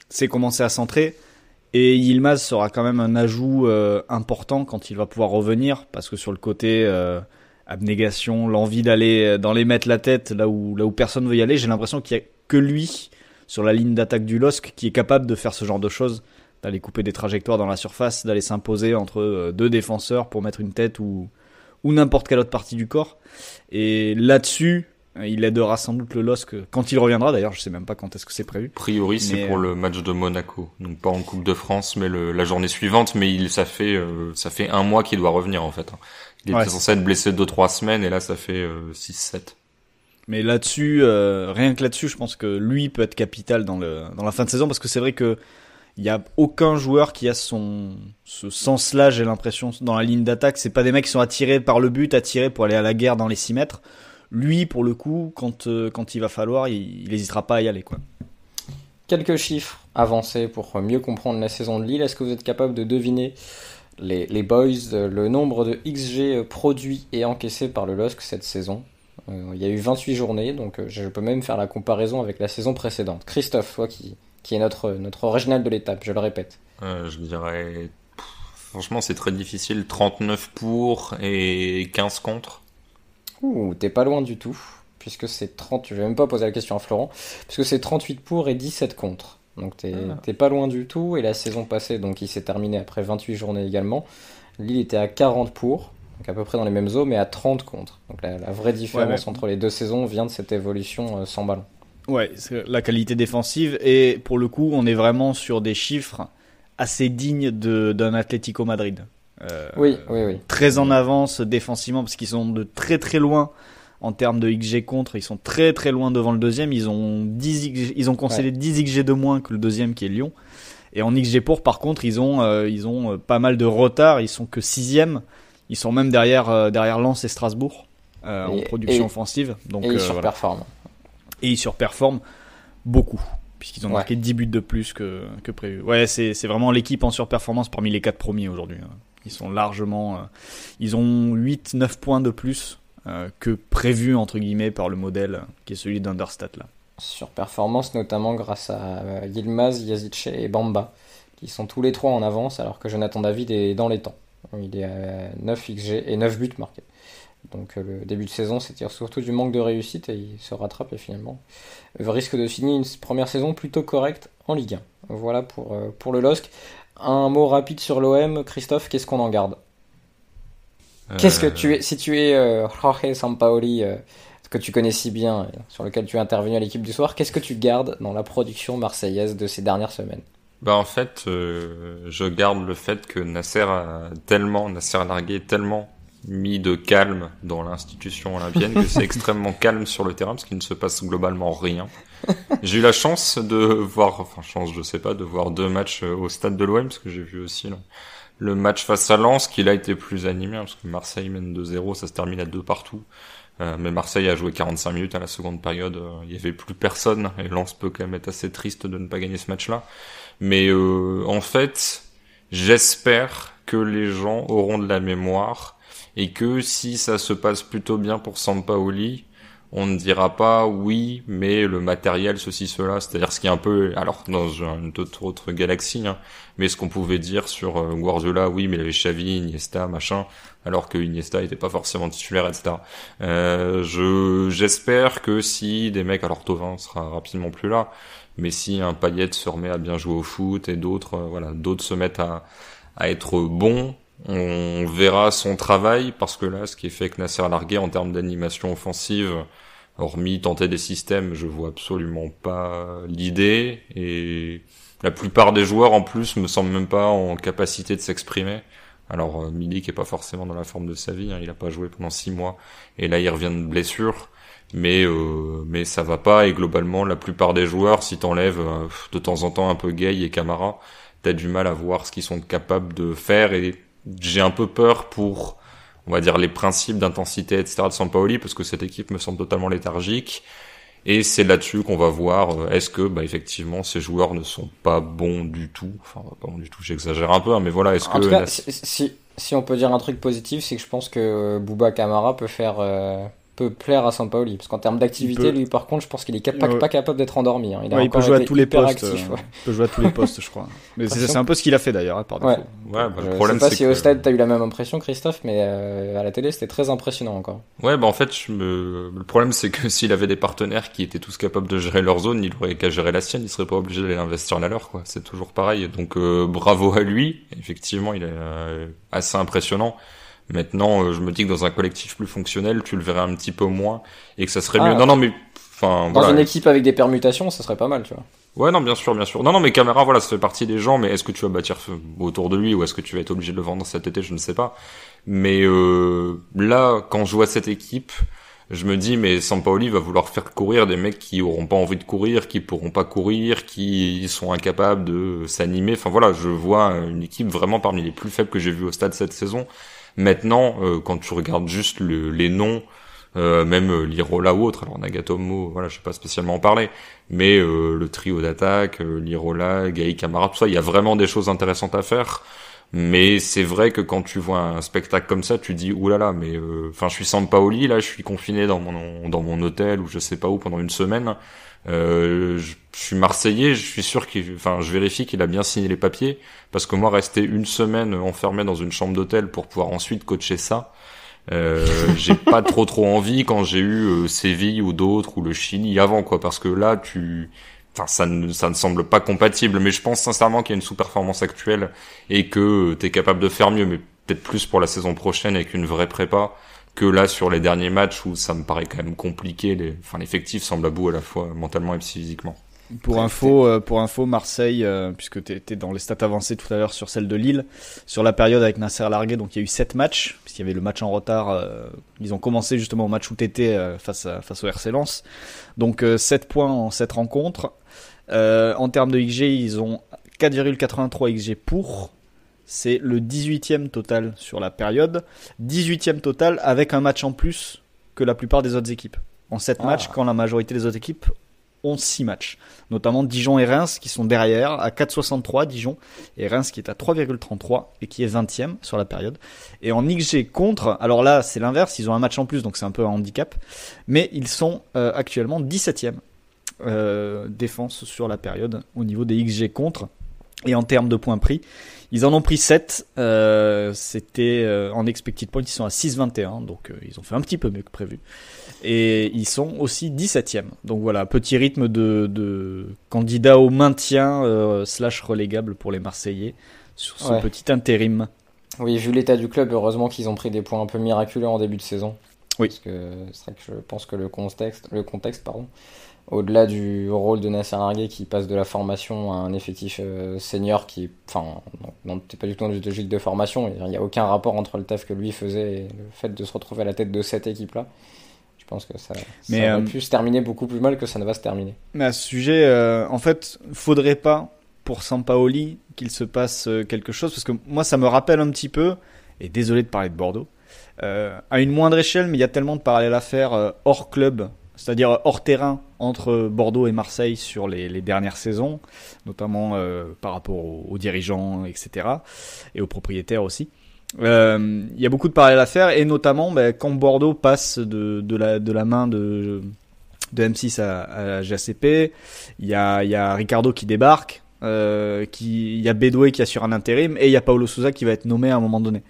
c'est commencer à centrer. Et Yilmaz sera quand même un ajout important quand il va pouvoir revenir, parce que sur le côté abnégation, l'envie d'aller mettre la tête là où personne veut y aller, j'ai l'impression qu'il y a que lui sur la ligne d'attaque du LOSC qui est capable de faire ce genre de choses, d'aller couper des trajectoires dans la surface, d'aller s'imposer entre 2 défenseurs pour mettre une tête ou n'importe quelle autre partie du corps. Et là-dessus, il aidera sans doute le LOSC quand il reviendra. D'ailleurs, je sais même pas quand est-ce que c'est prévu. A priori, c'est pour le match de Monaco. Donc pas en Coupe de France, mais la journée suivante. Mais ça fait 1 mois qu'il doit revenir, en fait. Il était censé être blessé 2-3 semaines, et là, ça fait 6-7. Mais là-dessus, rien que là-dessus, je pense que lui peut être capital dans la fin de saison, parce que c'est vrai que il y a aucun joueur qui a ce sens-là, j'ai l'impression, dans la ligne d'attaque. C'est pas des mecs qui sont attirés par le but, attirés pour aller à la guerre dans les 6 mètres. Lui, pour le coup, quand il va falloir, il hésitera pas à y aller, quoi. Quelques chiffres avancés pour mieux comprendre la saison de Lille. Est-ce que vous êtes capable de deviner, les boys, le nombre de XG produits et encaissés par le LOSC cette saison? Il y a eu 28 journées, donc je peux même faire la comparaison avec la saison précédente. Christophe, toi qui est notre original de l'étape, je le répète. Je dirais, franchement, c'est très difficile. 39 pour et 15 contre. Ouh, t'es pas loin du tout, puisque c'est 30, je vais même pas poser la question à Florent, puisque c'est 38 pour et 17 contre. Donc t'es pas loin du tout, et la saison passée, donc il s'est terminé après 28 journées également, Lille était à 40 pour, donc à peu près dans les mêmes eaux, mais à 30 contre. Donc la vraie différence Ouais, entre les deux saisons vient de cette évolution sans ballon. Ouais, c'est la qualité défensive et pour le coup, on est vraiment sur des chiffres assez dignes d'un Atlético Madrid. Oui. Très en avance défensivement parce qu'ils sont de très très loin en termes de XG contre. Ils sont très très loin devant le deuxième. Ils ont concédé 10 XG de moins que le deuxième qui est Lyon. Et en XG pour, par contre, ils ont pas mal de retard. Ils sont que 6e. Ils sont même derrière Lens et Strasbourg en production offensive. Donc, et ils surperforment. Et ils surperforment beaucoup, puisqu'ils ont marqué 10 buts de plus que prévu. Ouais, c'est vraiment l'équipe en surperformance parmi les 4 premiers aujourd'hui. Ils sont largement... ils ont 8-9 points de plus que prévu, entre guillemets, par le modèle qui est celui d'Understat, là. Surperformance notamment grâce à Yilmaz, Yazice et Bamba, qui sont tous les 3 en avance, alors que Jonathan David est dans les temps. Il est à 9 XG et 9 buts marqués. Donc le début de saison, c'était surtout du manque de réussite et il se rattrape et finalement risque de signer une première saison plutôt correcte en Ligue 1. Voilà pour le LOSC. Un mot rapide sur l'OM, Christophe, qu'est-ce qu'on en garde ? Qu'est-ce que si tu es Jorge Sampaoli, que tu connais si bien, sur lequel tu es intervenu à l'équipe du soir, qu'est-ce que tu gardes dans la production marseillaise de ces dernières semaines ? En fait, je garde le fait que Nasser Largué est tellement mis de calme dans l'institution olympienne que c'est extrêmement calme sur le terrain parce qu'il ne se passe globalement rien. J'ai eu la chance de voir, de voir 2 matchs au stade de l'OM parce que j'ai vu aussi le match face à Lens qui là était plus animé parce que Marseille mène 2-0, ça se termine à 2 partout. Mais Marseille a joué 45 minutes à la seconde période, il y avait plus personne et Lens peut quand même être assez triste de ne pas gagner ce match-là. Mais en fait, j'espère que les gens auront de la mémoire et que si ça se passe plutôt bien pour Sampaoli, on ne dira pas oui, mais le matériel, ceci, cela. C'est-à-dire ce qui est un peu, alors dans une autre galaxie, mais ce qu'on pouvait dire sur Guardiola, oui, mais il avait Xavi, Iniesta, machin, alors que Iniesta était pas forcément titulaire, etc. J'espère que si des mecs, alors Thauvin sera rapidement plus là, mais si un Payet se remet à bien jouer au foot et d'autres se mettent à être bons, on verra son travail, parce que là, ce qui est fait avec Nasser Largué en termes d'animation offensive, hormis tenter des systèmes, je vois absolument pas l'idée, et la plupart des joueurs, en plus, me semblent même pas en capacité de s'exprimer. Alors, Milik est pas forcément dans la forme de sa vie, il a pas joué pendant 6 mois, et là, il revient de blessure, mais ça va pas, et globalement, la plupart des joueurs, si t'enlèves de temps en temps un peu Gay et Camara, t'as du mal à voir ce qu'ils sont capables de faire, et j'ai un peu peur pour, on va dire, les principes d'intensité, etc. de Sampaoli, parce que cette équipe me semble totalement léthargique. Et c'est là-dessus qu'on va voir, est-ce que, effectivement, ces joueurs ne sont pas bons du tout. Enfin, pas bons du tout, j'exagère un peu, mais voilà, est-ce que... En tout cas, si on peut dire un truc positif, c'est que je pense que Bouba Kamara peut plaire à Sampaoli, parce qu'en termes d'activité, lui par contre, je pense qu'il est pas capable d'être endormi. Il peut jouer à tous les postes. Il peut jouer à tous les postes, je crois. Mais c'est un peu ce qu'il a fait d'ailleurs, par défaut. Le problème, je sais pas si au stade t'as eu la même impression, Christophe, mais à la télé c'était très impressionnant encore. Ouais, en fait, le problème c'est que s'il avait des partenaires qui étaient tous capables de gérer leur zone, il aurait qu'à gérer la sienne, il serait pas obligé d'aller investir la leur, quoi. C'est toujours pareil. Donc bravo à lui. Effectivement, il est assez impressionnant. Maintenant, je me dis que dans un collectif plus fonctionnel, tu le verrais un petit peu moins et que ça serait mieux. Non, mais enfin, dans une équipe avec des permutations, ça serait pas mal, tu vois. Ouais, non, bien sûr. Non, mais Camara, ça fait partie des gens, mais est-ce que tu vas bâtir autour de lui ou est-ce que tu vas être obligé de le vendre cet été, je ne sais pas. Mais là, quand je vois cette équipe, je me dis, mais Sampaoli va vouloir faire courir des mecs qui auront pas envie de courir, qui pourront pas courir, qui sont incapables de s'animer. Enfin voilà, je vois une équipe vraiment parmi les plus faibles que j'ai vues au stade cette saison. Maintenant, quand tu regardes juste les noms, même Lirola ou autre, alors Nagatomo, je sais pas spécialement en parler, mais le trio d'attaque, Lirola, Gaï, Camara, tout ça, il y a vraiment des choses intéressantes à faire. Mais c'est vrai que quand tu vois un spectacle comme ça, tu dis oulala, mais je suis Sampaoli, là, je suis confiné dans mon hôtel ou je sais pas où pendant une semaine. Je suis Marseillais, je suis sûr je vérifie qu'il a bien signé les papiers, parce que moi, rester une semaine enfermé dans une chambre d'hôtel pour pouvoir ensuite coacher ça, j'ai pas trop envie quand j'ai eu Séville ou d'autres ou le Chili avant, quoi, parce que là, ça ne semble pas compatible, mais je pense sincèrement qu'il y a une sous-performance actuelle et que t'es capable de faire mieux, mais peut-être plus pour la saison prochaine avec une vraie prépa que là sur les derniers matchs où ça me paraît quand même compliqué. L'effectif semble à bout à la fois mentalement et physiquement. Pour info, Marseille, puisque t'es dans les stats avancées tout à l'heure sur celle de Lille, sur la période avec Nasser Largué, donc il y a eu 7 matchs, puisqu'il y avait le match en retard, ils ont commencé justement au match où t'étais face au RC Lens. Donc 7 points en 7 rencontres. En termes de XG, ils ont 4,83 XG pour. C'est le 18e total sur la période. 18e total avec un match en plus que la plupart des autres équipes. En 7 matchs, quand la majorité des autres équipes ont 6 matchs. Notamment Dijon et Reims qui sont derrière à 4,63 Dijon et Reims qui est à 3,33 et qui est 20e sur la période. Et en XG contre, alors là c'est l'inverse, ils ont un match en plus donc c'est un peu un handicap, mais ils sont actuellement 17e défense sur la période au niveau des XG contre. Et en termes de points pris, ils en ont pris 7. C'était en expected points, ils sont à 6,21. Donc ils ont fait un petit peu mieux que prévu. Et ils sont aussi 17e. Donc voilà, petit rythme de candidat au maintien / relégable pour les Marseillais sur ce petit intérim. Oui, vu l'état du club, heureusement qu'ils ont pris des points un peu miraculeux en début de saison. Oui. Parce que c'est vrai que je pense que le contexte, au-delà du rôle de Nasser Largué qui passe de la formation à un effectif senior qui, enfin, non, t'es pas du tout dans une logique de formation. Il n'y a aucun rapport entre le taf que lui faisait et le fait de se retrouver à la tête de cette équipe-là. Je pense que ça aurait pu se terminer beaucoup plus mal que ça ne va se terminer. Mais à ce sujet, en fait, faudrait pas pour Sampaoli qu'il se passe quelque chose, parce que moi ça me rappelle un petit peu, et désolé de parler de Bordeaux, à une moindre échelle, mais il y a tellement de parallèles à faire hors club, c'est-à-dire hors terrain entre Bordeaux et Marseille sur les dernières saisons, notamment par rapport aux dirigeants, etc., et aux propriétaires aussi. Il y a beaucoup de parallèles à faire, et notamment quand Bordeaux passe de la main de M6 à GACP, il y a Ricardo qui débarque, il y a Bédoué qui assure un intérim, et il y a Paulo Sousa qui va être nommé à un moment donné.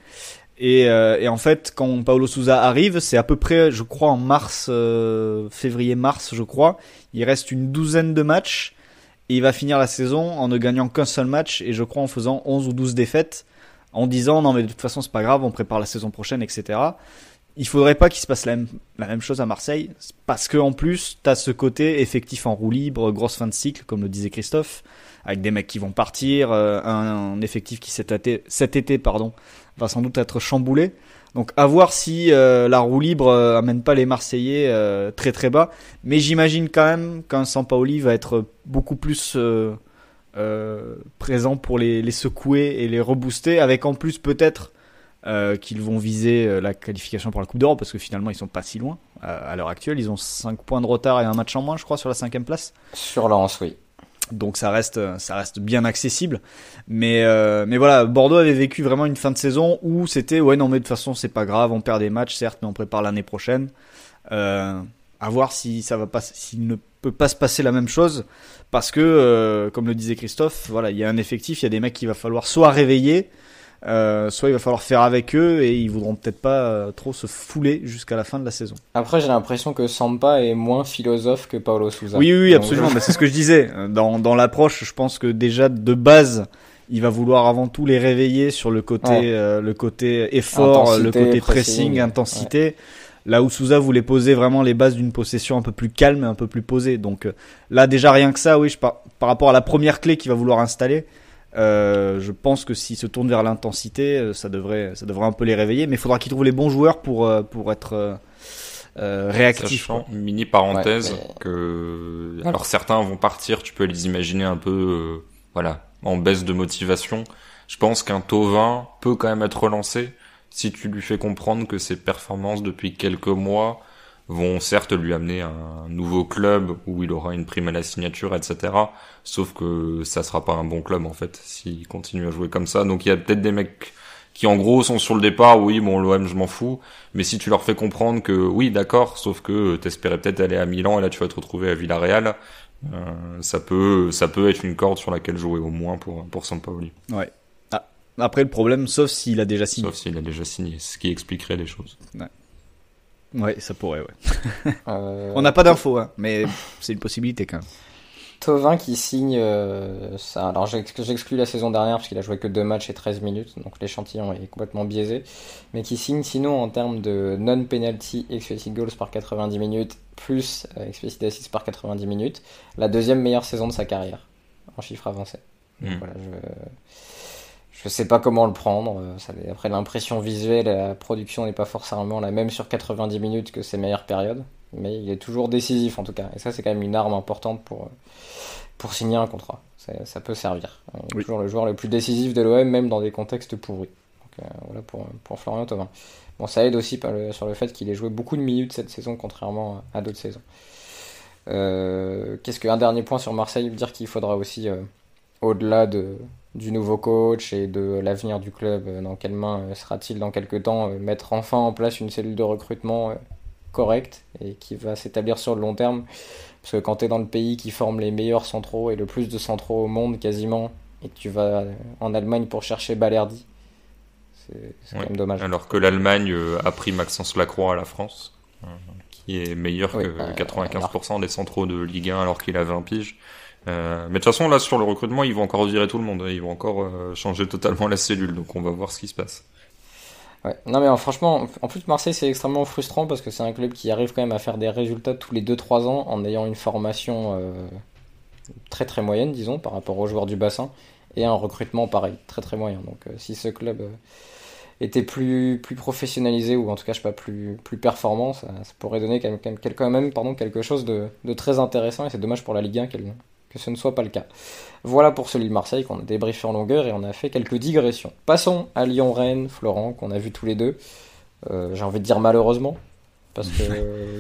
Et en fait, quand Paulo Sousa arrive, c'est à peu près, je crois, en février-mars, je crois. Il reste une douzaine de matchs et il va finir la saison en ne gagnant qu'un seul match et je crois en faisant 11 ou 12 défaites en disant non mais de toute façon c'est pas grave, on prépare la saison prochaine, etc. Il faudrait pas qu'il se passe la même chose à Marseille parce que en plus t'as ce côté effectif en roue libre, grosse fin de cycle comme le disait Christophe, avec des mecs qui vont partir, un effectif qui cet été va sans doute être chamboulé. Donc à voir si la roue libre amène pas les Marseillais très très bas. Mais j'imagine quand même qu'un Sampaoli va être beaucoup plus présent pour les secouer et les rebooster, avec en plus peut-être qu'ils vont viser la qualification pour la Coupe d'Europe, parce que finalement ils sont pas si loin. À l'heure actuelle, ils ont 5 points de retard et un match en moins, je crois, sur la 5e place. Sur Lens, oui. Donc ça reste bien accessible, mais voilà, Bordeaux avait vécu vraiment une fin de saison où c'était ouais non mais de toute façon c'est pas grave, on perd des matchs certes, mais on prépare l'année prochaine. À voir si s'il ne peut pas se passer la même chose, parce que comme le disait Christophe, voilà, il y a un effectif, il y a des mecs qu'il va falloir soit réveiller, soit il va falloir faire avec eux et ils voudront peut-être pas trop se fouler jusqu'à la fin de la saison. Après j'ai l'impression que Sampa est moins philosophe que Paulo Sousa. Oui absolument, mais c'est ce que je disais. Dans l'approche, je pense que déjà de base, il va vouloir avant tout les réveiller sur le côté effort, intensité, le côté pressing, intensité. Ouais. Là où Sousa voulait poser vraiment les bases d'une possession un peu plus calme et un peu plus posée. Donc là déjà rien que ça, oui, par rapport à la première clé qu'il va vouloir installer, je pense que s'il se tourne vers l'intensité, ça devrait un peu les réveiller, mais il faudra qu'il trouve les bons joueurs pour être réactif. Sachant, mini parenthèse, que alors certains vont partir, tu peux les imaginer un peu en baisse de motivation. Je pense qu'un Thauvin peut quand même être relancé si tu lui fais comprendre que ses performances depuis quelques mois vont certes lui amener un nouveau club où il aura une prime à la signature, etc. Sauf que ça sera pas un bon club, en fait, s'il continue à jouer comme ça. Donc il y a peut-être des mecs qui, en gros, sont sur le départ. Oui, bon, l'OM, je m'en fous. Mais si tu leur fais comprendre que, oui, d'accord, sauf que t'espérais peut-être aller à Milan et là tu vas te retrouver à Villarreal, ça peut être une corde sur laquelle jouer au moins pour Sampaoli. Ouais. Après, le problème, sauf s'il a déjà signé. Sauf s'il a déjà signé, ce qui expliquerait les choses. Ouais, ça pourrait, ouais. On n'a pas d'infos, hein, mais c'est une possibilité quand même. Thauvin qui signe ça. Alors j'exclus la saison dernière parce qu'il a joué que 2 matchs et 13 minutes, donc l'échantillon est complètement biaisé. Mais qui signe sinon en termes de non-penalty expected goals par 90 minutes, plus expected assists par 90 minutes, la deuxième meilleure saison de sa carrière, en chiffre avancé. Donc voilà, je sais pas comment le prendre. Après l'impression visuelle, la production n'est pas forcément la même sur 90 minutes que ses meilleures périodes. Mais il est toujours décisif en tout cas. Et ça c'est quand même une arme importante pour signer un contrat. Ça peut servir. Il est toujours le joueur le plus décisif de l'OM, même dans des contextes pourris. Donc voilà pour Florian Thauvin. Bon, ça aide aussi sur le fait qu'il ait joué beaucoup de minutes cette saison, contrairement à d'autres saisons. Un dernier point sur Marseille, dire qu'il faudra aussi, au-delà du nouveau coach et de l'avenir du club, dans quelles mains sera-t-il dans quelques temps, mettre enfin en place une cellule de recrutement correcte et qui va s'établir sur le long terme, parce que quand tu es dans le pays qui forme les meilleurs centraux et le plus de centraux au monde quasiment, et que tu vas en Allemagne pour chercher Balerdi, c'est quand même dommage. Alors que l'Allemagne a pris Maxence Lacroix à la France, qui est meilleur que 95% des centraux de Ligue 1 alors qu'il a 20 piges. Mais de toute façon là sur le recrutement ils vont encore virer tout le monde, ils vont encore changer totalement la cellule, donc on va voir ce qui se passe. Ouais. Non mais franchement, en plus Marseille c'est extrêmement frustrant parce que c'est un club qui arrive quand même à faire des résultats tous les 2-3 ans en ayant une formation très très moyenne disons par rapport aux joueurs du bassin et un recrutement pareil, très très moyen. Donc si ce club était plus professionnalisé ou en tout cas je sais pas plus performant, ça pourrait donner quand même quelque chose de très intéressant et c'est dommage pour la Ligue 1 que ce ne soit pas le cas. Voilà pour ce Lille-Marseille qu'on a débriefé en longueur et on a fait quelques digressions. Passons à Lyon-Rennes, Florent, qu'on a vu tous les deux. J'ai envie de dire malheureusement, parce que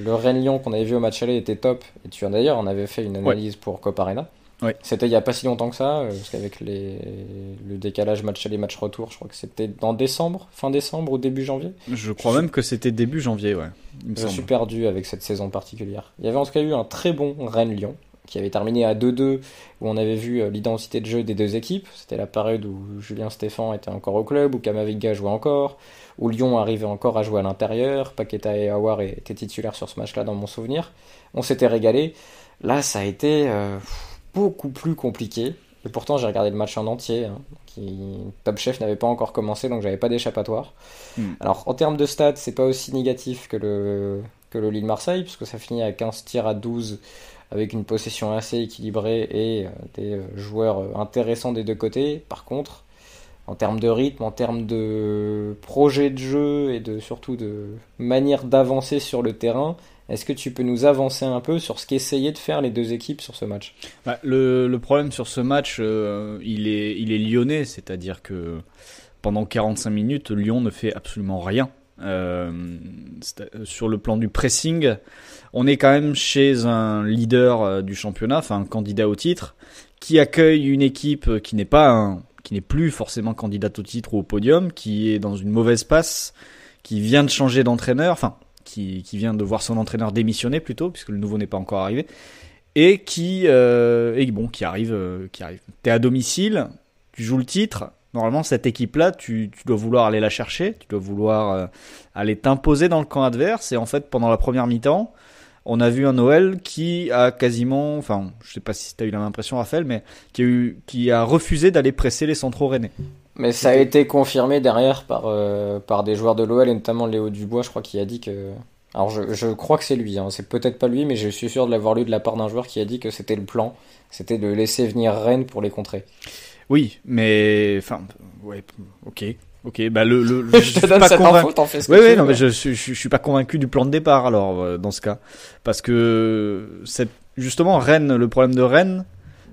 le Rennes-Lyon qu'on avait vu au match aller était top. Et tu en d'ailleurs, on avait fait une analyse pour Cop Arena. Ouais. C'était il n'y a pas si longtemps que ça, parce qu'avec le décalage match aller, match retour, je crois que c'était en décembre, fin décembre ou début janvier. Je crois même que c'était début janvier, ouais. Je suis perdu avec cette saison particulière. Il y avait en tout cas eu un très bon Rennes-Lyon, qui avait terminé à 2-2, où on avait vu l'identité de jeu des deux équipes. C'était la période où Julien Stéphan était encore au club, où Camavinga jouait encore, où Lyon arrivait encore à jouer à l'intérieur, Paqueta et Aouar étaient titulaires sur ce match-là dans mon souvenir. On s'était régalé. Là, ça a été beaucoup plus compliqué. Et pourtant, j'ai regardé le match en entier. Top Chef n'avait pas encore commencé, donc j'avais pas d'échappatoire. Alors, en termes de stats, c'est pas aussi négatif que le Lille-Marseille, puisque ça finit à 15 tirs à 12, avec une possession assez équilibrée et des joueurs intéressants des deux côtés. Par contre, en termes de rythme, en termes de projet de jeu et surtout de manière d'avancer sur le terrain, est-ce que tu peux nous avancer un peu sur ce qu'essayaient de faire les deux équipes sur ce match ? Le problème sur ce match, il est lyonnais, c'est-à-dire que pendant 45 minutes, Lyon ne fait absolument rien. Sur le plan du pressing, on est quand même chez un leader du championnat, enfin un candidat au titre, qui accueille une équipe qui n'est plus forcément candidate au titre ou au podium, qui est dans une mauvaise passe, qui vient de changer d'entraîneur, enfin qui vient de voir son entraîneur démissionner plutôt, puisque le nouveau n'est pas encore arrivé, et qui arrive. T'es à domicile, tu joues le titre. Normalement, cette équipe-là, tu dois vouloir aller la chercher, tu dois vouloir aller t'imposer dans le camp adverse. Et en fait, pendant la première mi-temps, on a vu un OL qui a quasiment, enfin, je sais pas si tu as eu la même impression, Raphaël, mais qui a refusé d'aller presser les centraux rennais. Mais ça a été confirmé derrière par des joueurs de l'OL, et notamment Léo Dubois, je crois, qui a dit que... Alors, je crois que c'est lui, c'est peut-être pas lui, mais je suis sûr de l'avoir lu de la part d'un joueur qui a dit que c'était le plan, c'était de laisser venir Rennes pour les contrer. Oui, mais... Enfin, ouais, ok, bah je te donne cette info, t'en fais ce que tu veux. Non, mais je suis pas convaincu du plan de départ, alors, dans ce cas. Parce que, justement, Rennes, le problème de Rennes,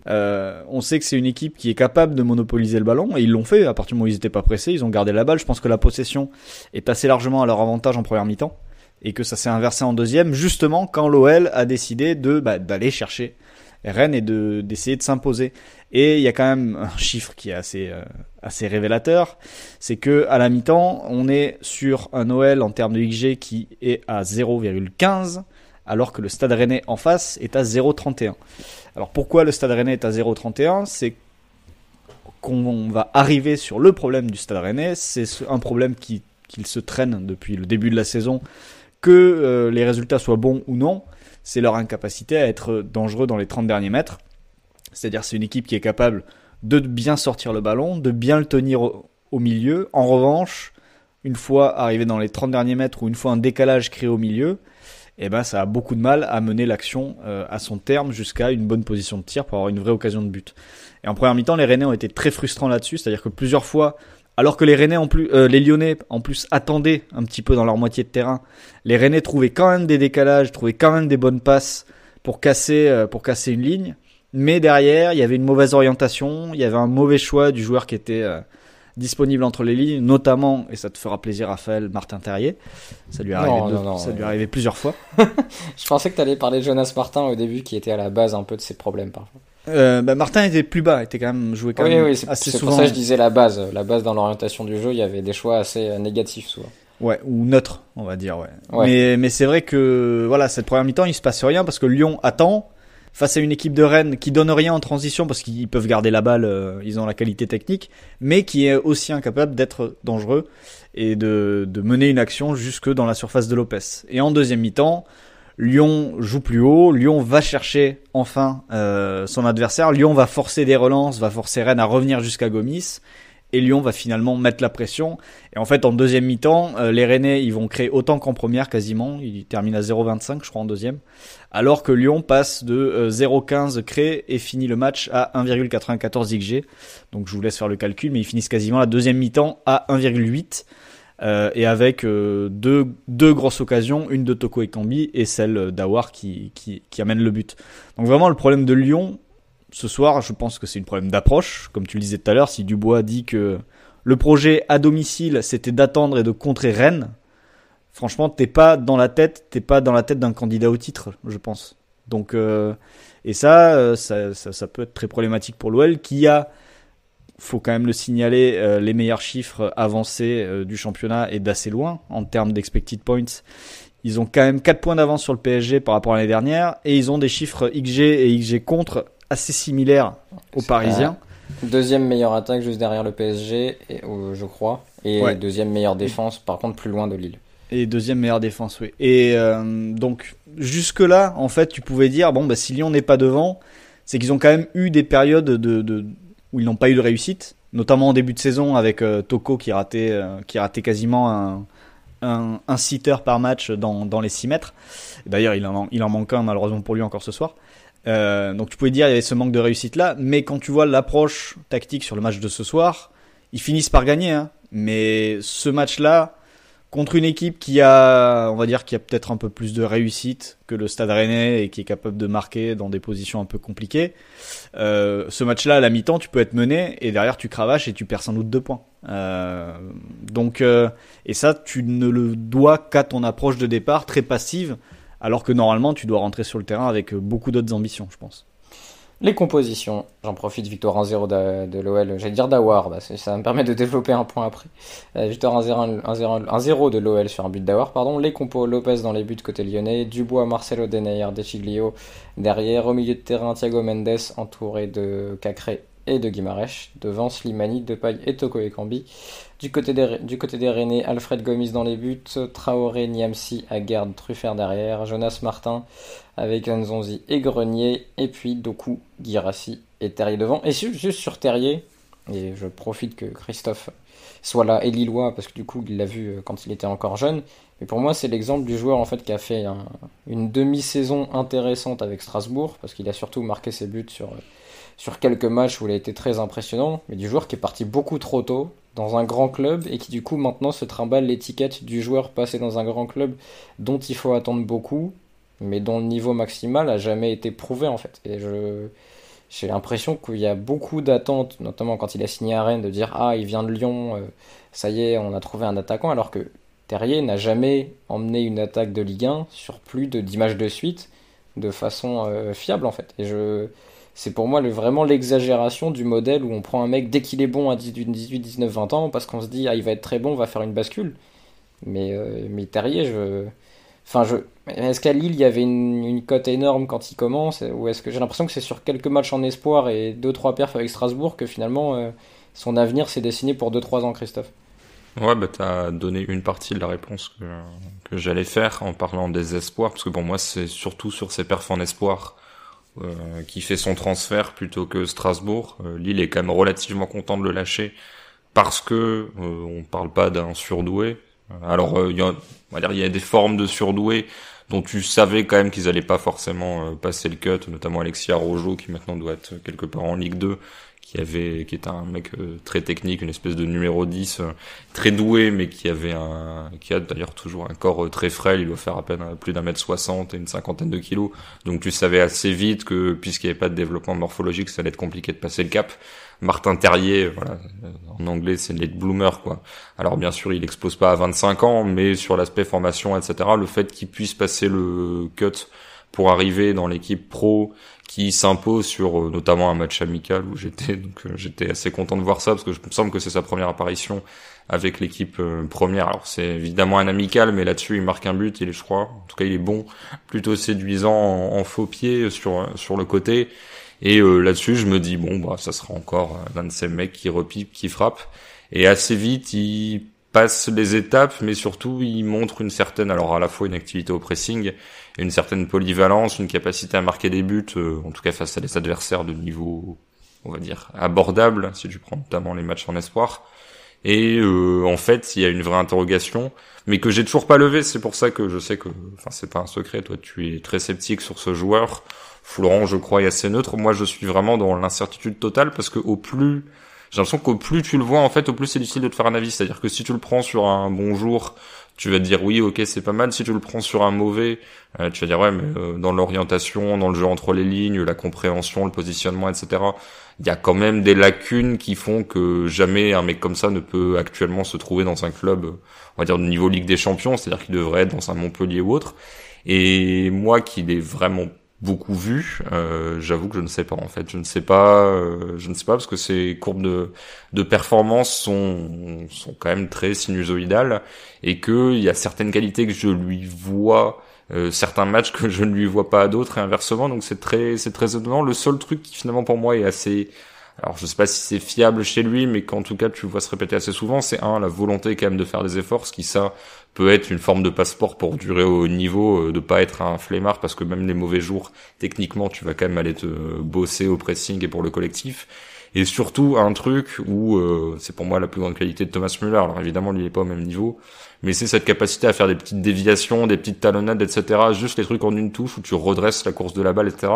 on sait que c'est une équipe qui est capable de monopoliser le ballon, et ils l'ont fait, à partir du moment où ils étaient pas pressés, ils ont gardé la balle. Je pense que la possession est assez largement à leur avantage en première mi-temps, et que ça s'est inversé en deuxième, justement, quand l'OL a décidé d'aller chercher Rennes et d'essayer de s'imposer. Et il y a quand même un chiffre qui est assez révélateur, c'est que à la mi-temps, on est sur un OL en termes de XG qui est à 0,15, alors que le Stade Rennais en face est à 0,31. Alors pourquoi le Stade Rennais est à 0,31 ? C'est qu'on va arriver sur le problème du Stade Rennais. C'est un problème qu'il se traîne depuis le début de la saison, que les résultats soient bons ou non. C'est leur incapacité à être dangereux dans les 30 derniers mètres. C'est-à-dire c'est une équipe qui est capable de bien sortir le ballon, de bien le tenir au milieu. En revanche, une fois arrivé dans les 30 derniers mètres ou une fois un décalage créé au milieu, eh ben ça a beaucoup de mal à mener l'action à son terme jusqu'à une bonne position de tir pour avoir une vraie occasion de but. Et en première mi-temps, les Rennais ont été très frustrants là-dessus, c'est-à-dire que plusieurs fois, alors que les Lyonnais en plus attendaient un petit peu dans leur moitié de terrain, les Rennais trouvaient quand même des décalages, trouvaient quand même des bonnes passes pour casser une ligne. Mais derrière, il y avait une mauvaise orientation, il y avait un mauvais choix du joueur qui était disponible entre les lignes, notamment, et ça te fera plaisir Raphaël, Martin Terrier. Ça lui est arrivé plusieurs fois. Je pensais que tu allais parler de Jonas Martin au début, qui était à la base un peu de ses problèmes parfois. Martin était plus bas, était quand même joué quand même assez souvent. C'est pour ça que je disais la base dans l'orientation du jeu, il y avait des choix assez négatifs souvent. Ouais, ou neutre, on va dire, ouais. Mais c'est vrai que voilà, cette première mi-temps, il se passe rien parce que Lyon attend face à une équipe de Rennes qui donne rien en transition parce qu'ils peuvent garder la balle, ils ont la qualité technique, mais qui est aussi incapable d'être dangereux et de mener une action jusque dans la surface de Lopez. Et en deuxième mi-temps, Lyon joue plus haut, Lyon va chercher enfin son adversaire, Lyon va forcer des relances, va forcer Rennes à revenir jusqu'à Gomis, et Lyon va finalement mettre la pression. Et en fait, en deuxième mi-temps, les Rennais, ils vont créer autant qu'en première quasiment, ils terminent à 0,25 je crois en deuxième, alors que Lyon passe de 0,15 créé et finit le match à 1,94 XG. Donc je vous laisse faire le calcul, mais ils finissent quasiment la deuxième mi-temps à 1,8. Et avec deux grosses occasions, une de Toko Ekambi et celle d'Aouar qui amène le but. Donc vraiment le problème de Lyon ce soir, je pense que c'est un problème d'approche, comme tu le disais tout à l'heure. Si Dubois dit que le projet à domicile c'était d'attendre et de contrer Rennes, franchement t'es pas dans la tête d'un candidat au titre, je pense. Donc et ça peut être très problématique pour l'OL qui a, faut quand même le signaler, les meilleurs chiffres avancés du championnat et d'assez loin en termes d'expected points. Ils ont quand même 4 points d'avance sur le PSG par rapport à l'année dernière et ils ont des chiffres XG et XG contre assez similaires aux Parisiens. Deuxième meilleure attaque juste derrière le PSG, je crois, et deuxième meilleure défense par contre plus loin de Lille. Et deuxième meilleure défense, oui. Et donc jusque là, en fait, tu pouvais dire si Lyon n'est pas devant, c'est qu'ils ont quand même eu des périodes où ils n'ont pas eu de réussite, notamment en début de saison avec Toko qui ratait quasiment un sitter par match dans les 6 mètres. D'ailleurs, il en manque un malheureusement pour lui encore ce soir. Donc tu pouvais dire il y avait ce manque de réussite là, mais quand tu vois l'approche tactique sur le match de ce soir, ils finissent par gagner, hein. Mais ce match-là, contre une équipe qui a peut-être un peu plus de réussite que le Stade Rennais et qui est capable de marquer dans des positions un peu compliquées, ce match-là, à la mi-temps, tu peux être mené et derrière tu cravaches et tu perds sans doute 2 points. Et ça, tu ne le dois qu'à ton approche de départ très passive, alors que normalement, tu dois rentrer sur le terrain avec beaucoup d'autres ambitions, je pense. Les compositions, j'en profite, victoire 1-0 de l'OL, j'allais dire d'Aouar, ça me permet de développer un point après. Victoire 1-0 de l'OL sur un but d'Aouar, pardon. Les compos, Lopez dans les buts côté lyonnais, Dubois, Marcelo, Denayer, Dechiglio derrière, au milieu de terrain, Thiago Mendes entouré de Cacré et de Guimarães, devant Slimani, Depay et Toko Ekambi. Du côté des Rennais, Alfred Gomis dans les buts, Traoré, Niamsi, Aguerd, Truffert derrière, Jonas Martin avec Nzonzi et Grenier, et puis Doku, Guirassy et Terrier devant. Et juste sur Terrier, et je profite que Christophe soit là et Lillois, parce que du coup il l'a vu quand il était encore jeune, mais pour moi c'est l'exemple du joueur en fait qui a fait une demi-saison intéressante avec Strasbourg, parce qu'il a surtout marqué ses buts sur quelques matchs où il a été très impressionnant, mais du joueur qui est parti beaucoup trop tôt dans un grand club et qui du coup maintenant se trimballe l'étiquette du joueur passé dans un grand club dont il faut attendre beaucoup, mais dont le niveau maximal a jamais été prouvé en fait. Et j'ai l'impression qu'il y a beaucoup d'attentes, notamment quand il a signé à Rennes, de dire il vient de Lyon, ça y est, on a trouvé un attaquant, alors que Terrier n'a jamais emmené une attaque de Ligue 1 sur plus de 10 matchs de suite de façon fiable en fait. Et c'est pour moi vraiment l'exagération du modèle où on prend un mec dès qu'il est bon à 18, 19, 20 ans parce qu'on se dit il va être très bon, on va faire une bascule. Mais Terrier, est-ce qu'à Lille il y avait une cote énorme quand il commence, ou est-ce que j'ai l'impression que c'est sur quelques matchs en espoir et 2-3 perfs avec Strasbourg que finalement son avenir s'est dessiné pour 2-3 ans, Christophe? Ouais, t'as donné une partie de la réponse que j'allais faire en parlant des espoirs, parce que pour moi c'est surtout sur ces perfs en espoir qui fait son transfert plutôt que Strasbourg. Lille est quand même relativement content de le lâcher parce que on parle pas d'un surdoué. Alors il y a des formes de surdoué dont tu savais quand même qu'ils allaient pas forcément passer le cut, notamment Alexis Araujo qui maintenant doit être quelque part en Ligue 2, qui est un mec très technique, une espèce de numéro 10, très doué, mais qui a d'ailleurs toujours un corps très frêle. Il doit faire à peine plus d'1m60 et une cinquantaine de kilos. Donc tu savais assez vite que, puisqu'il n'y avait pas de développement morphologique, ça allait être compliqué de passer le cap. Martin Terrier, voilà, en anglais c'est late bloomer, quoi. Alors bien sûr il explose pas à 25 ans, mais sur l'aspect formation, etc., le fait qu'il puisse passer le cut pour arriver dans l'équipe pro, qui s'impose sur notamment un match amical où j'étais assez content de voir ça, parce que je me semble que c'est sa première apparition avec l'équipe première. Alors c'est évidemment un amical, mais là-dessus il marque un but, je crois, en tout cas il est bon, plutôt séduisant en faux pied sur le côté. Et là-dessus, je me dis ça sera encore l'un de ces mecs qui repipe, qui frappe. Et assez vite, il passe les étapes, mais surtout, il montre une certaine, alors à la fois une activité au pressing, une certaine polyvalence, une capacité à marquer des buts, en tout cas face à des adversaires de niveau, on va dire, abordable, si tu prends notamment les matchs en espoir. Et en fait, il y a une vraie interrogation, mais que j'ai toujours pas levée. C'est pour ça que je sais que, c'est pas un secret. Toi, tu es très sceptique sur ce joueur. Florent, je crois, est assez neutre. Moi, je suis vraiment dans l'incertitude totale parce que j'ai l'impression qu'au plus tu le vois, en fait, au plus c'est difficile de te faire un avis. C'est-à-dire que si tu le prends sur un bon jour, tu vas te dire oui, ok, c'est pas mal. Si tu le prends sur un mauvais, tu vas dire ouais, mais dans l'orientation, dans le jeu entre les lignes, la compréhension, le positionnement, etc., il y a quand même des lacunes qui font que jamais un mec comme ça ne peut actuellement se trouver dans un club, on va dire, de niveau Ligue des Champions. C'est-à-dire qu'il devrait être dans un Montpellier ou autre. Et moi, qui l'ai vraiment beaucoup vu, j'avoue que je ne sais pas, en fait. Je ne sais pas parce que ces courbes de performance sont quand même très sinusoïdales et que il y a certaines qualités que je lui vois, certains matchs que je ne lui vois pas à d'autres et inversement. Donc c'est très étonnant. Le seul truc qui finalement pour moi est assez, alors je sais pas si c'est fiable chez lui, mais qu'en tout cas tu vois se répéter assez souvent, c'est la volonté quand même de faire des efforts, ce qui ça peut être une forme de passeport pour durer au haut niveau, de pas être un flemmard, parce que même les mauvais jours, techniquement, tu vas quand même aller te bosser au pressing et pour le collectif. Et surtout, un truc où c'est pour moi la plus grande qualité de Thomas Müller. Alors évidemment, lui, il est pas au même niveau, mais c'est cette capacité à faire des petites déviations, des petites talonnades, etc. Juste les trucs en une touche où tu redresses la course de la balle, etc.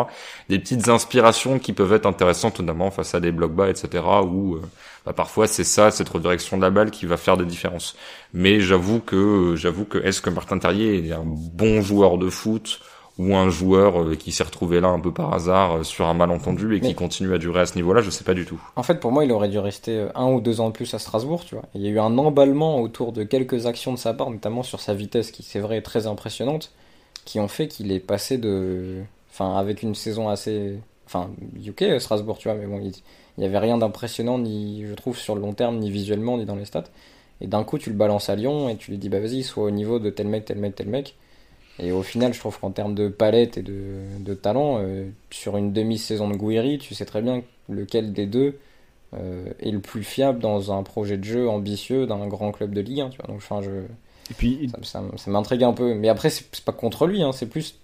Des petites inspirations qui peuvent être intéressantes, notamment face à des blocs bas, etc. Où parfois c'est ça, cette redirection de la balle qui va faire des différences. Mais j'avoue que est-ce que Martin Terrier est un bon joueur de foot ou un joueur qui s'est retrouvé là un peu par hasard sur un malentendu et qui continue à durer à ce niveau-là, je sais pas du tout. En fait, pour moi, il aurait dû rester 1 ou 2 ans de plus à Strasbourg, tu vois. Il y a eu un emballement autour de quelques actions de sa part, notamment sur sa vitesse, qui c'est vrai est très impressionnante, qui ont fait qu'il est passé avec une saison assez, UK Strasbourg, tu vois, mais bon, il y avait rien d'impressionnant, ni je trouve sur le long terme, ni visuellement, ni dans les stats. Et d'un coup, tu le balances à Lyon et tu lui dis bah vas-y, sois au niveau de tel mec, tel mec, tel mec. Et au final, je trouve qu'en termes de palette et de talent, sur une demi-saison de Gouiri, tu sais très bien lequel des deux est le plus fiable dans un projet de jeu ambitieux d'un grand club de Ligue 1. Tu vois. Donc, et puis, ça m'intrigue un peu. Mais après, c'est pas contre lui, hein, c'est plus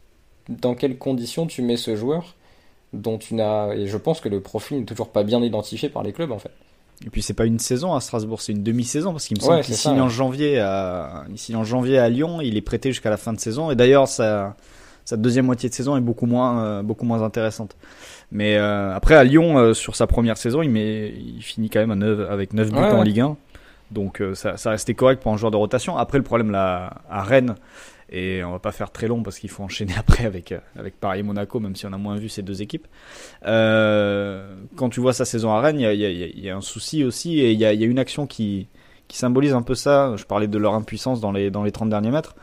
dans quelles conditions tu mets ce joueur dont tu n'as. Et je pense que le profil n'est toujours pas bien identifié par les clubs, en fait. Et puis c'est pas une saison à Strasbourg, c'est une demi-saison parce qu'il me semble qu'il signe en janvier à Lyon, il est prêté jusqu'à la fin de saison et d'ailleurs sa deuxième moitié de saison est beaucoup moins intéressante. Mais après à Lyon sur sa première saison, il finit quand même avec 9 buts en Ligue 1. Donc ça restait correct pour un joueur de rotation. Après le problème là à Rennes, et on va pas faire très long parce qu'il faut enchaîner après avec Paris et Monaco, même si on a moins vu ces deux équipes. Quand tu vois sa saison à Rennes, il y a un souci aussi, et il y a une action qui symbolise un peu ça. Je parlais de leur impuissance dans les 30 derniers mètres.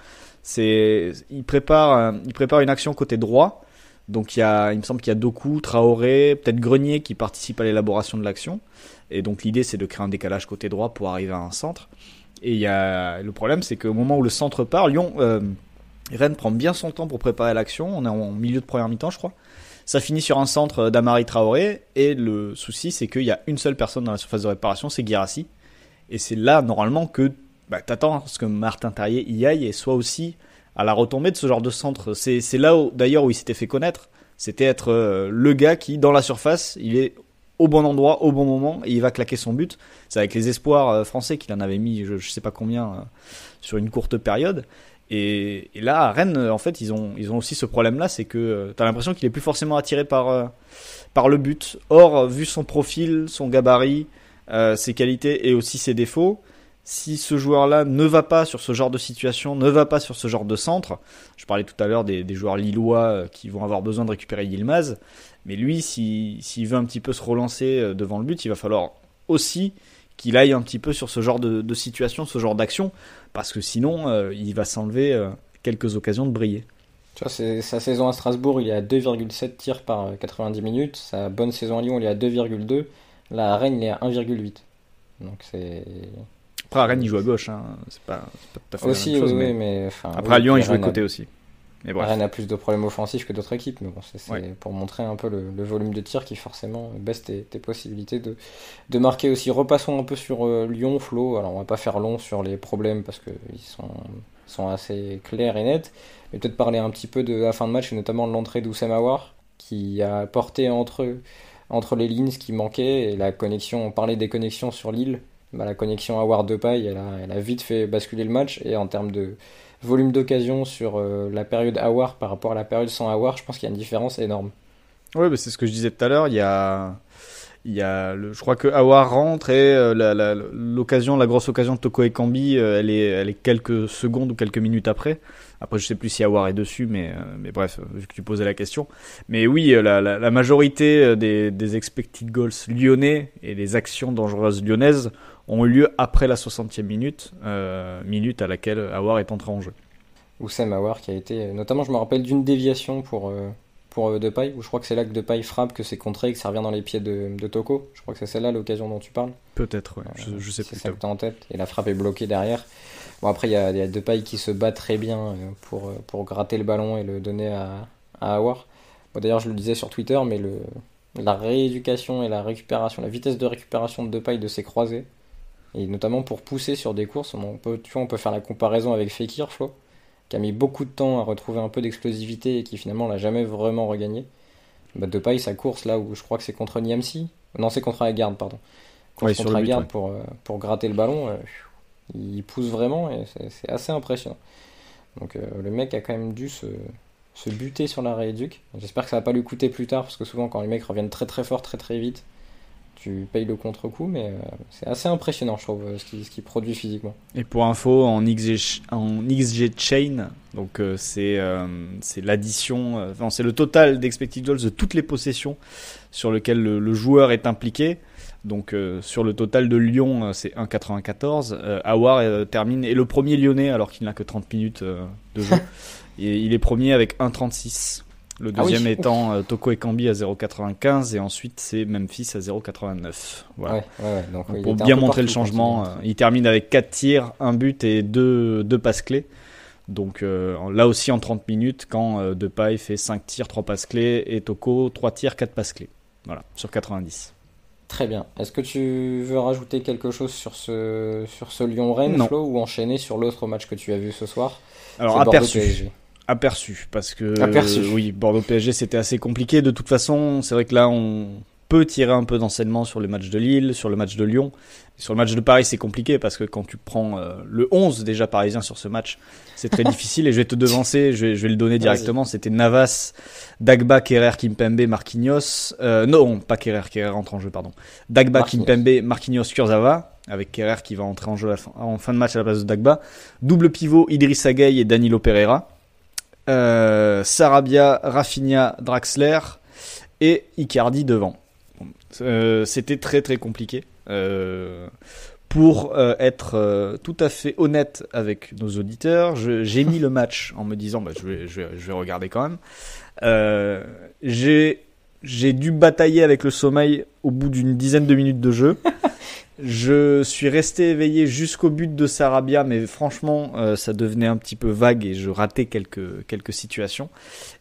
Il prépare une action côté droit. Donc il me semble qu'il y a Doku, Traoré, peut-être Grenier qui participent à l'élaboration de l'action. Et donc l'idée c'est de créer un décalage côté droit pour arriver à un centre. Et le problème, c'est qu'au moment où le centre part, Rennes prend bien son temps pour préparer l'action. On est en milieu de première mi-temps, je crois. Ça finit sur un centre d'Amari Traoré. Et le souci, c'est qu'il y a une seule personne dans la surface de réparation, c'est Guirassy. Et c'est là, normalement, que t'attends à ce que Martin Terrier y aille et soit aussi à la retombée de ce genre de centre. C'est là, d'ailleurs, où il s'était fait connaître. C'était être le gars qui, dans la surface, il est au bon endroit, au bon moment, et il va claquer son but. C'est avec les espoirs français qu'il en avait mis, je sais pas combien, sur une courte période. Et là, à Rennes, en fait, ils ont aussi ce problème-là, c'est que t'as l'impression qu'il est plus forcément attiré par le but. Or, vu son profil, son gabarit, ses qualités et aussi ses défauts, si ce joueur-là ne va pas sur ce genre de situation, ne va pas sur ce genre de centre, je parlais tout à l'heure des joueurs lillois qui vont avoir besoin de récupérer Yilmaz, mais lui, s'il veut un petit peu se relancer devant le but, il va falloir aussi qu'il aille un petit peu sur ce genre de situation, ce genre d'action, parce que sinon, il va s'enlever quelques occasions de briller. Tu vois, sa saison à Strasbourg, il est à 2,7 tirs par 90 minutes. Sa bonne saison à Lyon, il est à 2,2. Là, à Rennes, il est à 1,8. Donc c'est... Après, à Rennes, il joue à gauche. Hein. C'est pas tout à fait aussi, la même chose. Oui, mais... Enfin, après, à Lyon, il joue côté aussi. Mais bref. Rennes a plus de problèmes offensifs que d'autres équipes. Mais bon, c'est Ouais. pour montrer un peu le volume de tir qui, forcément, baisse tes possibilités de marquer aussi. Repassons un peu sur Lyon, Flo. Alors, on va pas faire long sur les problèmes parce qu'ils sont assez clairs et nets. Mais peut-être parler un petit peu de la fin de match et notamment de l'entrée d'Oussem Aouar qui a apporté entre les lignes ce qui manquait et la connexion. On parlait des connexions sur Lille. La connexion Aouar-Depay, elle a vite fait basculer le match. Et en termes de volume d'occasion sur la période Aouar par rapport à la période sans Aouar, je pense qu'il y a une différence énorme. Oui, c'est ce que je disais tout à l'heure. Je crois que Aouar rentre et la grosse occasion de Toko Ekambi, elle est quelques secondes ou quelques minutes après. Après, je sais plus si Aouar est dessus, mais bref, vu que tu posais la question. Mais oui, la majorité des expected goals lyonnais et des actions dangereuses lyonnaises ont eu lieu après la 60e minute à laquelle Aouar est entré en jeu. Oussem Aouar qui a été, notamment je me rappelle d'une déviation pour Depay, où je crois que c'est là que Depay frappe, que c'est contré et que ça revient dans les pieds de Toko. Je crois que c'est celle-là l'occasion dont tu parles. Peut-être, ouais. Je sais plus. C'est celle que t'as en tête. Et la frappe est bloquée derrière. Bon, après, il y a Depay qui se bat très bien pour gratter le ballon et le donner à Aouar. Bon, d'ailleurs, je le disais sur Twitter, mais la rééducation et la récupération, la vitesse de récupération de Depay de ses croisés, et notamment pour pousser sur des courses, on peut faire la comparaison avec Fekir, Flo, qui a mis beaucoup de temps à retrouver un peu d'explosivité et qui finalement l'a jamais vraiment regagné. Depay, sa course là où je crois que c'est contre Niamsi, non c'est contre Aguerd, pardon. Course contre Aguerd pour gratter le ballon, il pousse vraiment et c'est assez impressionnant. Donc le mec a quand même dû se buter sur la rééduque. J'espère que ça va pas lui coûter plus tard parce que souvent quand les mecs reviennent très très fort, très très vite, tu payes le contre-coup, mais c'est assez impressionnant, je trouve, ce qu'il produit physiquement. Et pour info, en XG Chain, donc c'est l'addition, c'est le total d'expected goals de toutes les possessions sur lesquelles le joueur est impliqué. Donc sur le total de Lyon, c'est 1,94. Aouar termine, et le premier lyonnais, alors qu'il n'a que 30 minutes de jeu, et il est premier avec 1,36. Le deuxième étant Toko Ekambi à 0,95 et ensuite c'est Memphis à 0,89. Voilà. Ouais. Donc, pour bien montrer le changement, il termine avec 4 tirs, 1 but et 2 passes clés. Donc là aussi en 30 minutes quand Depay fait 5 tirs, 3 passes clés et Toko 3 tirs, 4 passes clés. Voilà, sur 90. Très bien. Est-ce que tu veux rajouter quelque chose sur ce Lyon-Rennes, Flo, ou enchaîner sur l'autre match que tu as vu ce soir? Alors aperçu, parce que oui, Bordeaux-PSG c'était assez compliqué. De toute façon, c'est vrai que là on peut tirer un peu d'enseignement sur les matchs de Lille, sur le match de Lyon. Sur le match de Paris, c'est compliqué parce que quand tu prends le 11 déjà parisien sur ce match, c'est très difficile. Et je vais te devancer, je vais le donner directement. C'était Navas, Dagba, Kerrer, Kimpembe, Marquinhos. Non, pas Kerrer entre en jeu, pardon. Dagba, Kimpembe, Marquinhos, Kurzawa, avec Kerrer qui va entrer en jeu en fin de match à la place de Dagba. Double pivot, Idrissa Gueye et Danilo Pereira. Sarabia, Rafinha, Draxler et Icardi devant. C'était très très compliqué. Pour être tout à fait honnête avec nos auditeurs, j'ai mis le match en me disant je vais regarder quand même. J'ai dû batailler avec le sommeil au bout d'une dizaine de minutes de jeu. Je suis resté éveillé jusqu'au but de Sarabia, mais franchement, ça devenait un petit peu vague et je ratais quelques situations.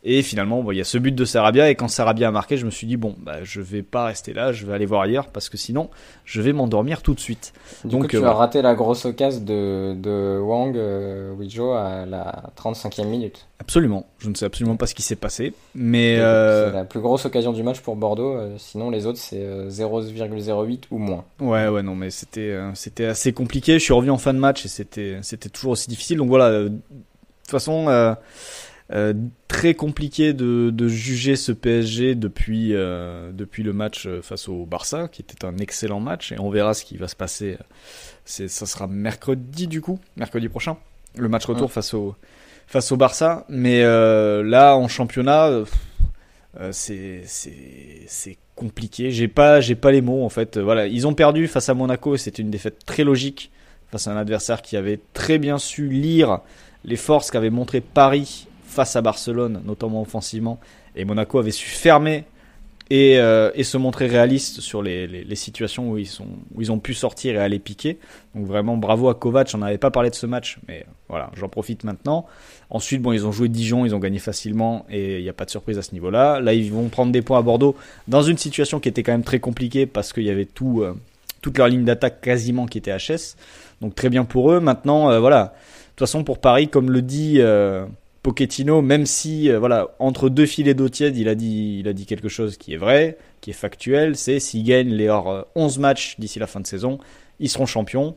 Et finalement, il y a ce but de Sarabia, et quand Sarabia a marqué, je me suis dit bon, je vais pas rester là, je vais aller voir ailleurs parce que sinon, je vais m'endormir tout de suite. Donc tu as raté la grosse occasion de Wang Weizhou à la 35e minute. Absolument, je ne sais absolument pas ce qui s'est passé, mais c'est la plus grosse occasion du match pour Bordeaux. Sinon, les autres c'est 0,08 ou moins. Ouais, non, mais c'était assez compliqué. Je suis revenu en fin de match et c'était toujours aussi difficile. Donc voilà, de toute façon, très compliqué de juger ce PSG depuis le match face au Barça, qui était un excellent match, et on verra ce qui va se passer. Ça sera mercredi prochain, le match retour face au Barça. Mais là, en championnat, c'est compliqué. J'ai pas les mots en fait. Voilà, ils ont perdu face à Monaco et c'était une défaite très logique face à un adversaire qui avait très bien su lire les forces qu'avait montré Paris face à Barcelone, notamment offensivement, et Monaco avait su fermer et se montrer réaliste sur les situations où ils ont pu sortir et aller piquer. Donc vraiment bravo à Kovac. On n'avait pas parlé de ce match, mais voilà, j'en profite maintenant. Ensuite, ils ont joué Dijon, ils ont gagné facilement et il n'y a pas de surprise à ce niveau-là. Là, ils vont prendre des points à Bordeaux dans une situation qui était quand même très compliquée parce qu'il y avait toute leur ligne d'attaque quasiment qui était HS. Donc très bien pour eux. Maintenant, voilà. De toute façon, pour Paris, comme le dit Pochettino, même si entre deux filets d'eau tiède, il a dit quelque chose qui est vrai, qui est factuel, c'est s'ils gagnent leurs 11 matchs d'ici la fin de saison, ils seront champions.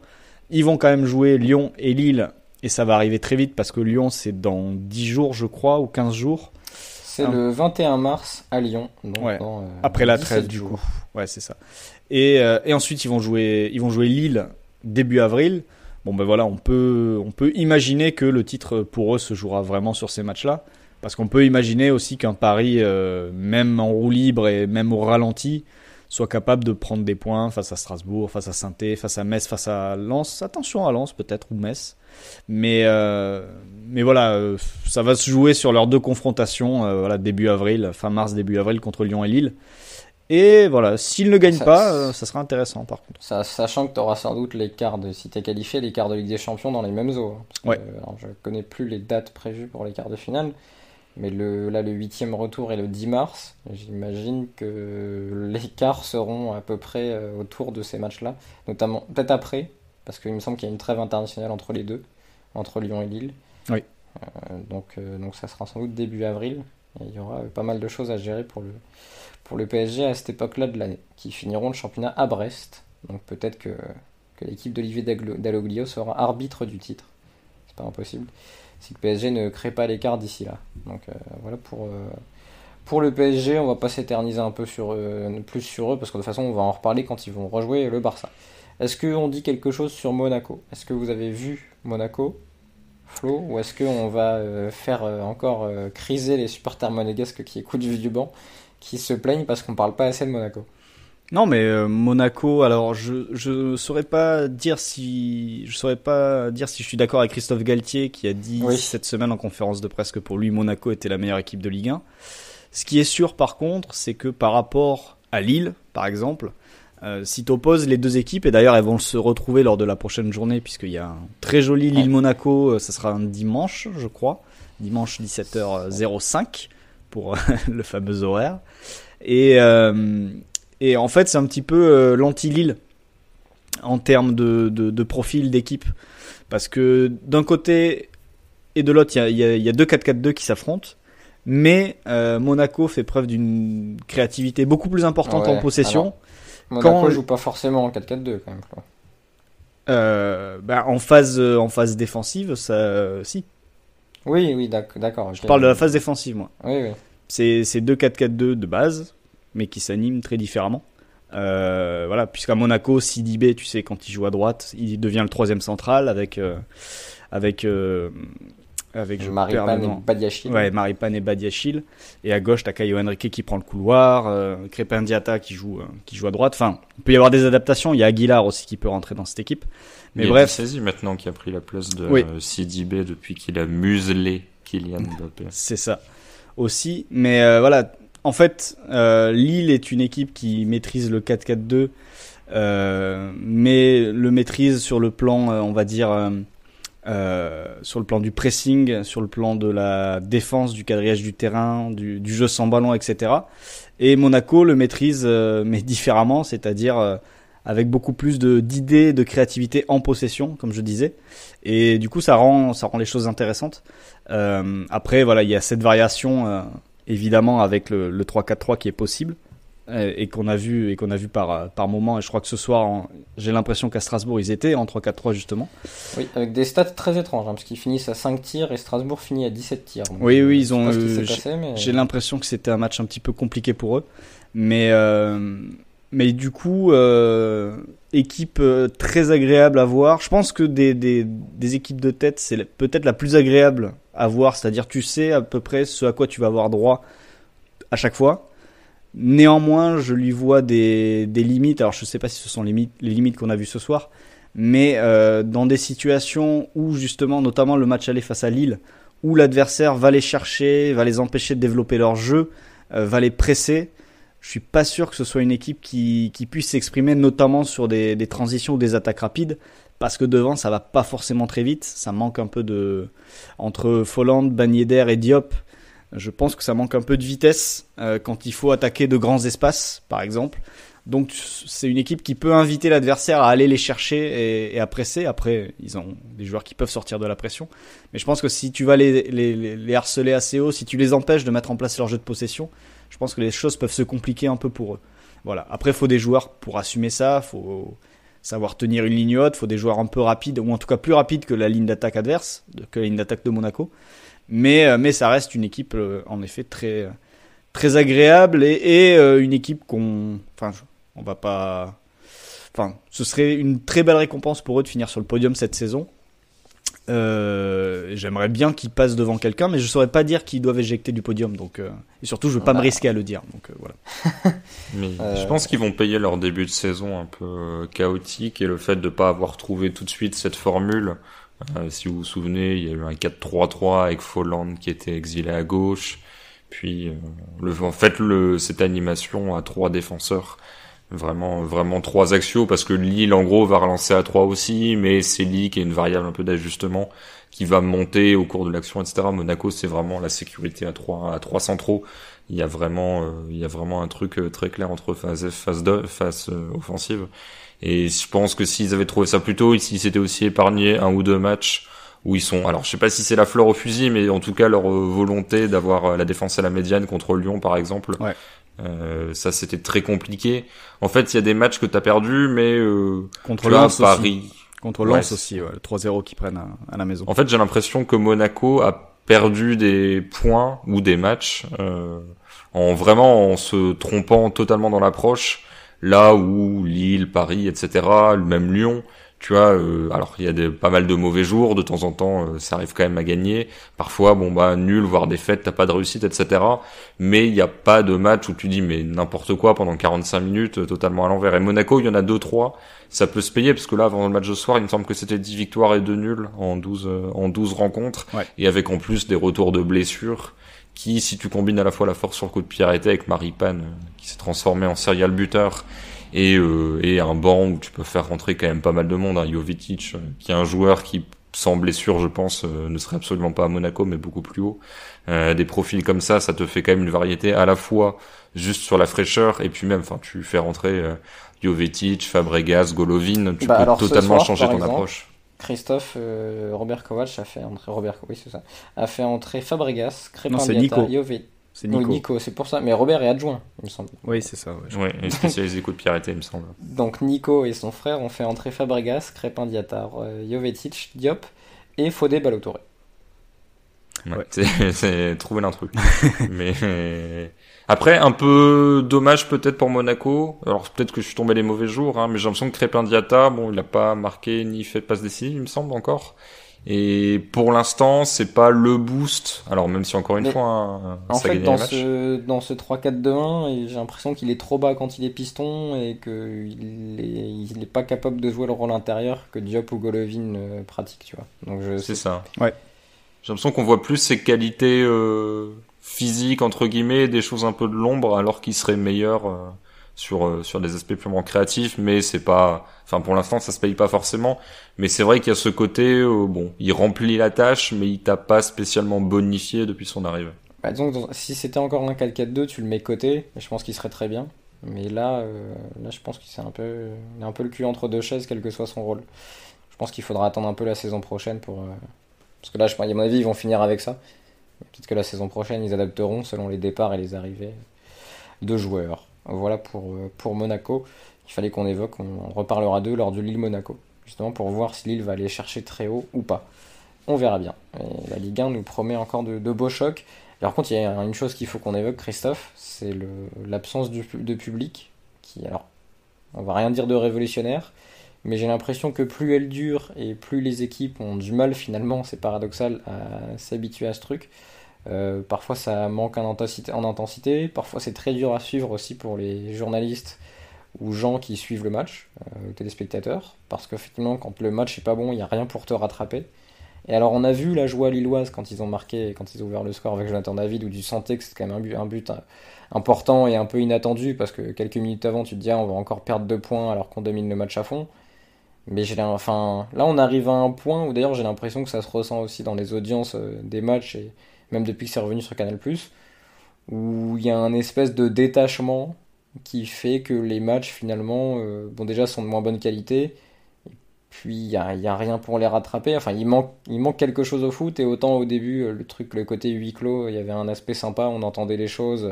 Ils vont quand même jouer Lyon et Lille, et ça va arriver très vite parce que Lyon c'est dans 10 jours je crois, ou 15 jours. C'est le 21 mars à Lyon, donc ouais, après la trêve du coup. Ouais, c'est ça. Et ensuite ils vont jouer Lille début avril. Bon voilà, on peut imaginer que le titre pour eux se jouera vraiment sur ces matchs-là, parce qu'on peut imaginer aussi qu'un Paris, même en roue libre et même au ralenti, soit capable de prendre des points face à Strasbourg, face à Saint-Étienne, face à Metz, face à Lens. Attention à Lens peut-être, ou Metz. Mais voilà, ça va se jouer sur leurs deux confrontations, début avril, fin mars, début avril contre Lyon et Lille. Et voilà, s'ils ne gagnent pas, ça sera intéressant par contre. Sachant que tu auras sans doute si tu es qualifié, les quarts de Ligue des Champions dans les mêmes eaux. Ouais. Alors, je ne connais plus les dates prévues pour les quarts de finale, mais le 8e retour est le 10 mars. J'imagine que les quarts seront à peu près autour de ces matchs-là, notamment peut-être après, parce qu'il me semble qu'il y a une trêve internationale entre les deux, entre Lyon et Lille. Oui. Donc ça sera sans doute début avril. Et il y aura pas mal de choses à gérer pour le PSG à cette époque-là de l'année, qui finiront le championnat à Brest. Donc peut-être que l'équipe d'Olivier Dalloglio sera arbitre du titre. C'est pas impossible. Si le PSG ne crée pas l'écart d'ici là. Donc voilà pour le PSG, on va pas s'éterniser un peu plus sur eux, parce que de toute façon on va en reparler quand ils vont rejouer le Barça. Est-ce qu'on dit quelque chose sur Monaco ? Est-ce que vous avez vu Monaco, Flo, ou est-ce qu'on va faire encore criser les supporters monégasques qui écoutent Vue du banc, qui se plaignent parce qu'on parle pas assez de Monaco? Non, mais Monaco, alors je saurais pas dire si je suis d'accord avec Christophe Galtier qui a dit cette semaine en conférence de presse que pour lui Monaco était la meilleure équipe de Ligue 1. Ce qui est sûr par contre, c'est que par rapport à Lille, par exemple, si tu opposes les deux équipes, et d'ailleurs elles vont se retrouver lors de la prochaine journée puisqu'il y a un très joli Lille-Monaco, ça sera un dimanche je crois, dimanche 17h05 pour le fameux horaire, et en fait c'est un petit peu l'anti-Lille en termes de profil d'équipe, parce que d'un côté et de l'autre il y a deux 4-4-2 qui s'affrontent, mais Monaco fait preuve d'une créativité beaucoup plus importante en possession. Alors, Monaco joue pas forcément en 4-4-2 quand même. En phase défensive, ça, si. Oui, d'accord. Je parle de la phase défensive, moi. Oui. C'est deux 4-4-2 de base, mais qui s'animent très différemment. Voilà, puisqu'à Monaco, Sidibé, tu sais, quand il joue à droite, il devient le troisième central avec Maripane et Badiachil. Ouais, Maripane et Badiachil. Et à gauche, t'as Caio Henrique qui prend le couloir, Crépin Diatta qui joue à droite. Enfin, il peut y avoir des adaptations. Il y a Aguilar aussi qui peut rentrer dans cette équipe. Mais bref. Il y a Dissasi maintenant qui a pris la place de Sidibé depuis qu'il a muselé Kylian Mbappé. C'est ça. Aussi. Mais voilà. En fait, Lille est une équipe qui maîtrise le 4-4-2 mais le maîtrise sur le plan, on va dire, sur le plan du pressing, sur le plan de la défense, du quadrillage du terrain, du jeu sans ballon, etc. Et Monaco le maîtrise, mais différemment, c'est-à-dire avec beaucoup plus d'idées, de créativité en possession, comme je disais. Et du coup, ça rend les choses intéressantes. Après, voilà, il y a cette variation, évidemment, avec le 3-4-3 qui est possible. Et qu'on a vu par moment, et je crois que ce soir j'ai l'impression qu'à Strasbourg ils étaient en 3-4-3 justement. Oui, avec des stats très étranges, parce qu'ils finissent à 5 tirs et Strasbourg finit à 17 tirs. Donc, oui, ils ont j'ai l'impression que c'était un match un petit peu compliqué pour eux, mais du coup équipe très agréable à voir. Je pense que des équipes de tête, c'est peut-être la plus agréable à voir, c'est-à-dire tu sais à peu près ce à quoi tu vas avoir droit à chaque fois. Néanmoins, je lui vois des limites. Alors, je ne sais pas si ce sont les limites qu'on a vues ce soir, mais dans des situations où justement, notamment le match aller face à Lille, où l'adversaire va les chercher, va les empêcher de développer leur jeu, va les presser, je suis pas sûr que ce soit une équipe qui puisse s'exprimer, notamment sur des transitions ou des attaques rapides, parce que devant, ça va pas forcément très vite. Ça manque un peu entre Folland, Ben Yedder et Diop. Je pense que ça manque un peu de vitesse quand il faut attaquer de grands espaces, par exemple. Donc c'est une équipe qui peut inviter l'adversaire à aller les chercher et à presser. Après, ils ont des joueurs qui peuvent sortir de la pression. Mais je pense que si tu vas les harceler assez haut, si tu les empêches de mettre en place leur jeu de possession, je pense que les choses peuvent se compliquer un peu pour eux. Voilà. Après, il faut des joueurs pour assumer ça. Il faut savoir tenir une ligne haute. Il faut des joueurs un peu rapides, ou en tout cas plus rapides que la ligne d'attaque adverse, que la ligne d'attaque de Monaco. Mais ça reste une équipe en effet très très agréable et une équipe on va pas, ce serait une très belle récompense pour eux de finir sur le podium cette saison. J'aimerais bien qu'ils passent devant quelqu'un, mais je saurais pas dire qu'ils doivent éjecter du podium, donc et surtout je veux pas me risquer à le dire, donc voilà. Mais je pense qu'ils vont payer leur début de saison un peu chaotique et le fait de pas avoir trouvé tout de suite cette formule. Si vous vous souvenez, il y a eu un 4-3-3 avec Folland qui était exilé à gauche. Puis, cette animation à 3 défenseurs. Vraiment 3 axiaux, parce que Lille, en gros, va relancer à 3 aussi, mais c'est Lille qui est une variable un peu d'ajustement qui va monter au cours de l'action, etc. Monaco, c'est vraiment la sécurité à 3 centraux. Il y a vraiment un truc très clair entre phase offensive. Et je pense que s'ils avaient trouvé ça plus tôt, ils s'étaient aussi épargné 1 ou 2 matchs où ils sont... Alors, je sais pas si c'est la fleur au fusil, mais en tout cas, leur volonté d'avoir la défense à la médiane contre Lyon, par exemple. Ouais. Ça, c'était très compliqué. En fait, il y a des matchs que t'as perdus, mais... contre Lens Paris. Contre Lens aussi, le 3-0 qu'ils prennent à la maison. En fait, j'ai l'impression que Monaco a perdu des points ou des matchs en se trompant totalement dans l'approche. Là où Lille, Paris, etc., même Lyon, tu vois, alors il y a pas mal de mauvais jours, de temps en temps, ça arrive quand même à gagner. Parfois, nul, voire défaite, t'as pas de réussite, etc. Mais il n'y a pas de match où tu dis, mais n'importe quoi pendant 45 minutes, totalement à l'envers. Et Monaco, il y en a 2-3, ça peut se payer, parce que là, avant le match de soir, il me semble que c'était 10 victoires et 2 nuls en 12 rencontres. Ouais. Et avec en plus des retours de blessures. Qui, si tu combines à la fois la force sur le coup de pied arrêté avec Maripane, qui s'est transformé en serial buteur, et un banc où tu peux faire rentrer quand même pas mal de monde, Jovetic, qui est un joueur qui, sans blessure, je pense, ne serait absolument pas à Monaco, mais beaucoup plus haut. Des profils comme ça te fait quand même une variété, à la fois juste sur la fraîcheur, et puis même, tu fais rentrer Jovetic, Fabregas, Golovin, tu peux totalement changer ton approche. Christophe, Robert Kovac a fait entrer Fabregas, Crépin Diatta, Jovetic. C'est Nico. Nico, c'est pour ça. Mais Robert est adjoint, il me semble. Oui, c'est ça. Ouais, il est spécialisé coup de pied arrêté, il me semble. Donc Nico et son frère ont fait entrer Fabregas, Crépin Diatta, Jovetic, Diop et Fodé Ballo-Touré. Ouais. C'est trouver l'intrus. Mais après, un peu dommage peut-être pour Monaco. Alors peut-être que je suis tombé les mauvais jours, mais j'ai l'impression que Crépin Diatta, il n'a pas marqué ni fait de passe décisive, il me semble encore. Et pour l'instant, c'est pas le boost. Alors même si encore une fois, ça gagne les matchs. Dans ce 3-4-2-1, j'ai l'impression qu'il est trop bas quand il est piston et qu'il est pas capable de jouer le rôle intérieur que Diop ou Golovin pratiquent, tu vois. Donc c'est ça. Ouais. J'ai l'impression qu'on voit plus ses qualités physiques entre guillemets, des choses un peu de l'ombre, alors qu'il serait meilleur sur des aspects purement créatifs, mais c'est pas, enfin pour l'instant ça se paye pas forcément, mais c'est vrai qu'il y a ce côté, bon, il remplit la tâche, mais il t'a pas spécialement bonifié depuis son arrivée. Bah, disons que si c'était encore un 4-4-2, tu le mets côté, et je pense qu'il serait très bien. Mais là, je pense il a un peu le cul entre deux chaises, quel que soit son rôle. Je pense qu'il faudra attendre un peu la saison prochaine parce que là, à mon avis, ils vont finir avec ça. Peut-être que la saison prochaine, ils adapteront selon les départs et les arrivées de joueurs. Voilà pour Monaco. Il fallait qu'on évoque, on reparlera d'eux lors du Lille-Monaco, justement pour voir si Lille va aller chercher très haut ou pas. On verra bien. Et la Ligue 1 nous promet encore de beaux chocs. Par contre, il y a une chose qu'il faut qu'on évoque, Christophe, c'est l'absence de public, qui, alors, on va rien dire de révolutionnaire, mais j'ai l'impression que plus elle dure et plus les équipes ont du mal finalement, c'est paradoxal, à s'habituer à ce truc. Parfois ça manque en intensité, parfois c'est très dur à suivre aussi pour les journalistes ou gens qui suivent le match, téléspectateurs, parce qu'effectivement quand le match est pas bon, il n'y a rien pour te rattraper. Et alors on a vu la joie lilloise quand ils ont marqué, quand ils ont ouvert le score avec Jonathan David, où tu sentais que c'était quand même un but important et un peu inattendu, parce que quelques minutes avant tu te dis on va encore perdre 2 points alors qu'on domine le match à fond. Mais enfin, là on arrive à un point où d'ailleurs j'ai l'impression que ça se ressent aussi dans les audiences des matchs, et même depuis que c'est revenu sur Canal+, où il y a un espèce de détachement qui fait que les matchs finalement, bon déjà sont de moins bonne qualité, puis il y a rien pour les rattraper. Enfin, il manque quelque chose au foot, et autant au début, le côté huis clos, il y avait un aspect sympa, on entendait les choses,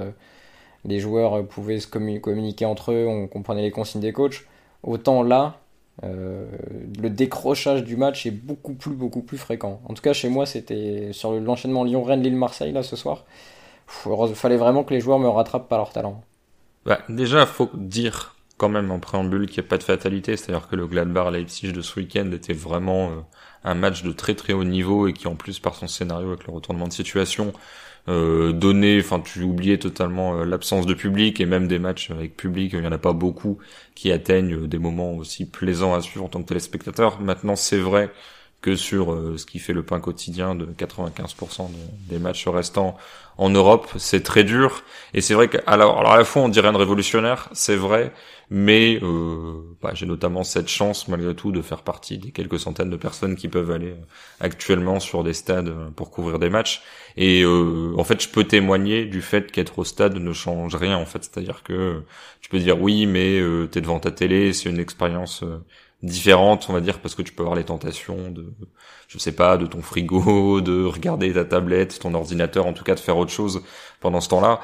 les joueurs pouvaient se communiquer entre eux, on comprenait les consignes des coachs. Autant là, le décrochage du match est beaucoup plus fréquent. En tout cas, chez moi, c'était sur l'enchaînement Lyon-Rennes, Lille-Marseille, là, ce soir. Il fallait vraiment que les joueurs me rattrapent par leur talent. Bah, déjà, faut dire quand même en préambule qu'il n'y a pas de fatalité, c'est-à-dire que le Gladbach-Leipzig de ce week-end était vraiment un match de très très haut niveau, et qui en plus par son scénario avec le retournement de situation tu oubliais totalement l'absence de public, et même des matchs avec public, il n'y en a pas beaucoup qui atteignent des moments aussi plaisants à suivre en tant que téléspectateur. Maintenant, c'est vrai que sur ce qui fait le pain quotidien de 95% des matchs restants en Europe, c'est très dur. Et c'est vrai alors à la fois on dirait un révolutionnaire, c'est vrai, mais j'ai notamment cette chance malgré tout de faire partie des quelques centaines de personnes qui peuvent aller actuellement sur des stades pour couvrir des matchs. Et en fait, je peux témoigner du fait qu'être au stade ne change rien en fait. C'est-à-dire que tu peux dire oui, mais t'es devant ta télé, c'est une expérience différente, on va dire, parce que tu peux avoir les tentations de ton frigo, de regarder ta tablette, ton ordinateur, en tout cas de faire autre chose pendant ce temps-là.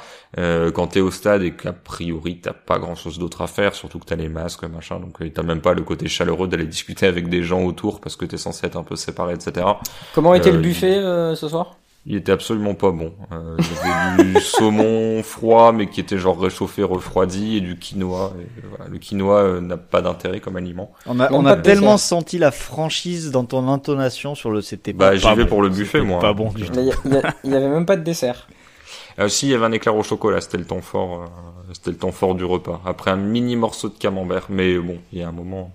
Quand t'es au stade et qu'a priori t'as pas grand-chose d'autre à faire, surtout que t'as les masques, machin, donc t'as même pas le côté chaleureux d'aller discuter avec des gens autour parce que t'es censé être un peu séparé, etc. Comment était le buffet ce soir ? Il était absolument pas bon. Il y avait du saumon froid, mais qui était genre réchauffé, refroidi, et du quinoa. Et voilà, le quinoa n'a pas d'intérêt comme aliment. On a tellement senti la franchise dans ton intonation sur le c'était pas. Bah, j'y vais pour le buffet, moi. Pas bon. Il y avait même pas de dessert. Si, il y avait un éclair au chocolat, c'était le temps fort du repas. Après un mini morceau de camembert, mais bon, il y a un moment.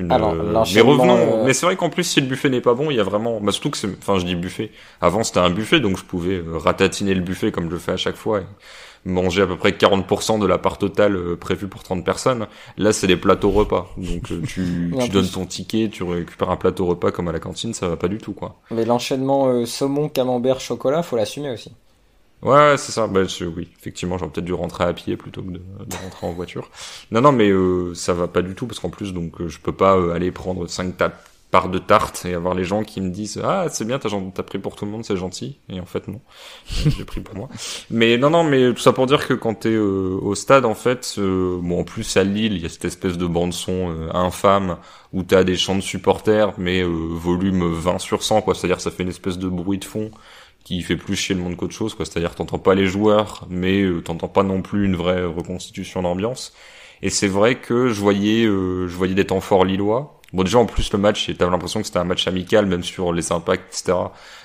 Alors, mais revenons. Mais c'est vrai qu'en plus, si le buffet n'est pas bon, il y a vraiment. Bah, surtout que je dis buffet. Avant, c'était un buffet, donc je pouvais ratatiner le buffet comme je le fais à chaque fois, et manger à peu près 40% de la part totale prévue pour 30 personnes. Là, c'est des plateaux repas. Donc, tu donnes ton ticket, tu récupères un plateau repas comme à la cantine, ça va pas du tout, quoi. Mais l'enchaînement saumon, camembert, chocolat, faut l'assumer aussi. Ouais, c'est ça. Oui, effectivement, j'aurais peut-être dû rentrer à pied plutôt que de rentrer en voiture. Non, mais ça va pas du tout, parce qu'en plus, donc, je peux pas aller prendre 5 parts de tarte et avoir les gens qui me disent ah c'est bien, t'as pris pour tout le monde, c'est gentil. Et en fait non, j'ai pris pour moi. Mais non, mais tout ça pour dire que quand t'es au stade, en fait, en plus à Lille, il y a cette espèce de bande son infâme où t'as des chants de supporters, mais volume 20/100, quoi. C'est-à-dire ça fait une espèce de bruit de fond qui fait plus chier le monde qu'autre chose, quoi. C'est-à-dire t'entends pas les joueurs, mais t'entends pas non plus une vraie reconstitution d'ambiance. Et c'est vrai que je voyais des temps forts lillois. Bon, déjà en plus le match, t'avais l'impression que c'était un match amical, même sur les impacts, etc.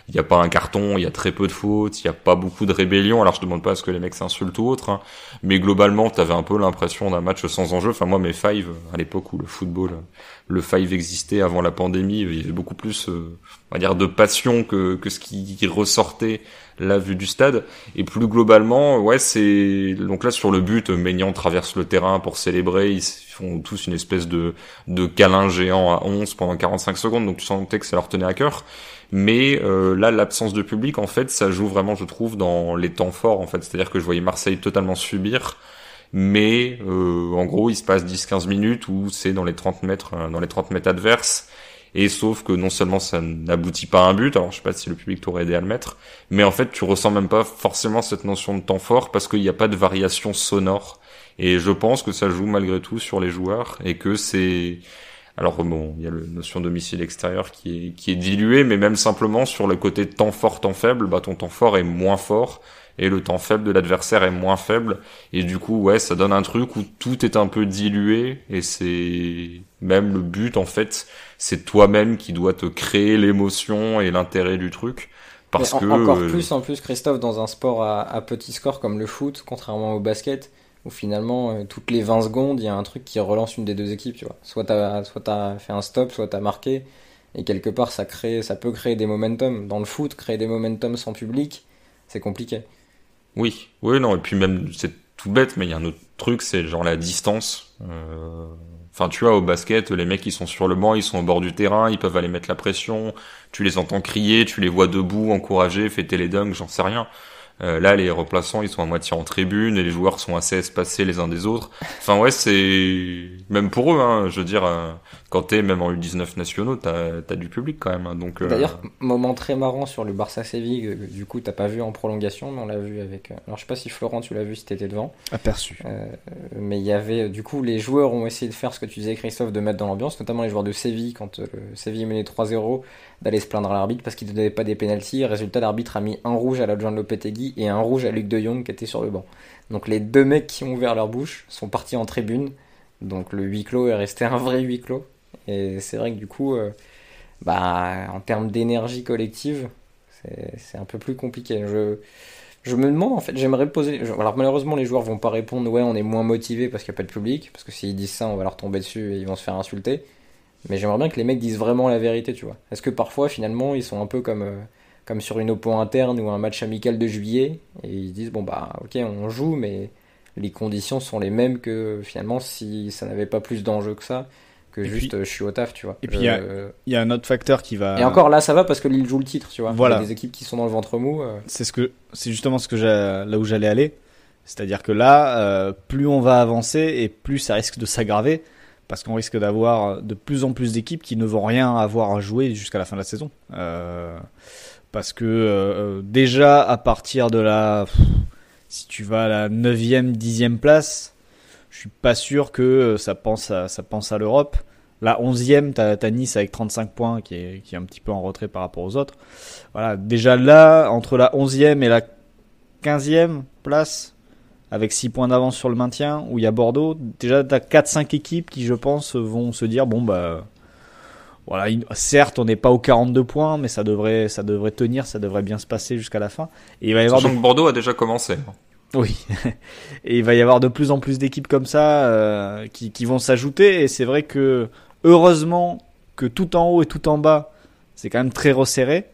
il y a pas un carton, il y a très peu de fautes, il y a pas beaucoup de rébellion. Alors je demande pas à ce que les mecs s'insultent ou autre, hein, mais globalement t'avais un peu l'impression d'un match sans enjeu. Enfin moi mes five à l'époque où le football, le five existait avant la pandémie, il y avait beaucoup plus, on va dire, de passion que ce qui ressortait la vue du stade. Et plus globalement, ouais, c'est donc là sur le but, Maignan traverse le terrain pour célébrer, ils font tous une espèce de câlin géant à 11 pendant 45 secondes, donc tu sentais que ça leur tenait à cœur. Mais là, l'absence de public, en fait, ça joue vraiment, je trouve, dans les temps forts, en fait. C'est-à-dire que je voyais Marseille totalement subir, mais en gros, il se passe 10-15 minutes où c'est dans les 30 mètres adverses. Et sauf que non seulement ça n'aboutit pas à un but, alors je sais pas si le public t'aurait aidé à le mettre, mais en fait tu ressens même pas forcément cette notion de temps fort parce qu'il n'y a pas de variation sonore. Et je pense que ça joue malgré tout sur les joueurs et que c'est... Alors bon, il y a la notion domicile extérieur qui est diluée, mais même simplement sur le côté temps fort, temps faible, bah ton temps fort est moins fort et le temps faible de l'adversaire est moins faible. Et du coup, ouais, ça donne un truc où tout est un peu dilué et c'est même le but en fait, c'est toi-même qui dois te créer l'émotion et l'intérêt du truc. Parce que encore plus en plus, Christophe, dans un sport à petit score comme le foot, contrairement au basket, où finalement toutes les 20 secondes il y a un truc qui relance une des deux équipes, tu vois. Soit t'as fait un stop, soit t'as marqué, et quelque part ça peut créer des momentum. Dans le foot, créer des momentum sans public, c'est compliqué. oui, non, et puis même c'est tout bête, mais il y a un autre truc, c'est genre la distance. Enfin, tu vois, au basket, les mecs, ils sont sur le banc, ils sont au bord du terrain, ils peuvent aller mettre la pression, tu les entends crier, tu les vois debout, encourager, fêter les dunks, j'en sais rien. Là, les remplaçants, ils sont à moitié en tribune et les joueurs sont assez espacés les uns des autres. Enfin, ouais, c'est... Même pour eux, hein, je veux dire, quand t'es même en U19 nationaux, t'as du public quand même. Hein, donc, D'ailleurs, moment très marrant sur le Barça-Séville, du coup, t'as pas vu en prolongation, mais on l'a vu avec... Alors, je sais pas si Florent, tu l'as vu si t'étais devant. Aperçu. Mais il y avait... Du coup, les joueurs ont essayé de faire ce que tu disais, Christophe, de mettre dans l'ambiance, notamment les joueurs de Séville, quand Séville menait 3-0, d'aller se plaindre à l'arbitre parce qu'il ne donnait pas des pénaltys. Résultat, l'arbitre a mis un rouge à l'adjoint de Lopetegui et un rouge à Luc de Jong qui était sur le banc. Donc les deux mecs qui ont ouvert leur bouche sont partis en tribune. Donc le huis clos est resté un vrai huis clos. Et c'est vrai que du coup, en termes d'énergie collective, c'est un peu plus compliqué. Je me demande, en fait, j'aimerais poser... Alors malheureusement, les joueurs vont pas répondre, ouais, on est moins motivés parce qu'il n'y a pas de public. Parce que s'ils disent ça, on va leur tomber dessus et ils vont se faire insulter. Mais j'aimerais bien que les mecs disent vraiment la vérité, tu vois. Est-ce que parfois, finalement, ils sont un peu comme sur une oppo interne ou un match amical de juillet, et ils disent, bon bah, ok, on joue, mais les conditions sont les mêmes que, finalement, si ça n'avait pas plus d'enjeu que ça, que Et juste puis- je suis au taf, tu vois. Et puis il y a un autre facteur qui va... Et encore là, ça va parce que Lille joue le titre, tu vois. Voilà. Il y a des équipes qui sont dans le ventre mou. C'est justement là où j'allais aller. C'est-à-dire que là, plus on va avancer et plus ça risque de s'aggraver. Parce qu'on risque d'avoir de plus en plus d'équipes qui ne vont rien avoir à jouer jusqu'à la fin de la saison. Parce que déjà, à partir de si tu vas à la 9e, 10e place, je suis pas sûr que ça pense à l'Europe. La 11e, t'as Nice avec 35 points qui est un petit peu en retrait par rapport aux autres. Voilà, déjà là, entre la 11e et la 15e place, avec 6 points d'avance sur le maintien, où il y a Bordeaux, déjà t'as 4-5 équipes qui, je pense, vont se dire, bon bah, voilà, certes on n'est pas aux 42 points, mais ça devrait tenir, ça devrait bien se passer jusqu'à la fin. Et il va y avoir sachant que Bordeaux a déjà commencé. oui, et il va y avoir de plus en plus d'équipes comme ça qui vont s'ajouter, et c'est vrai que heureusement que tout en haut et tout en bas, c'est quand même très resserré.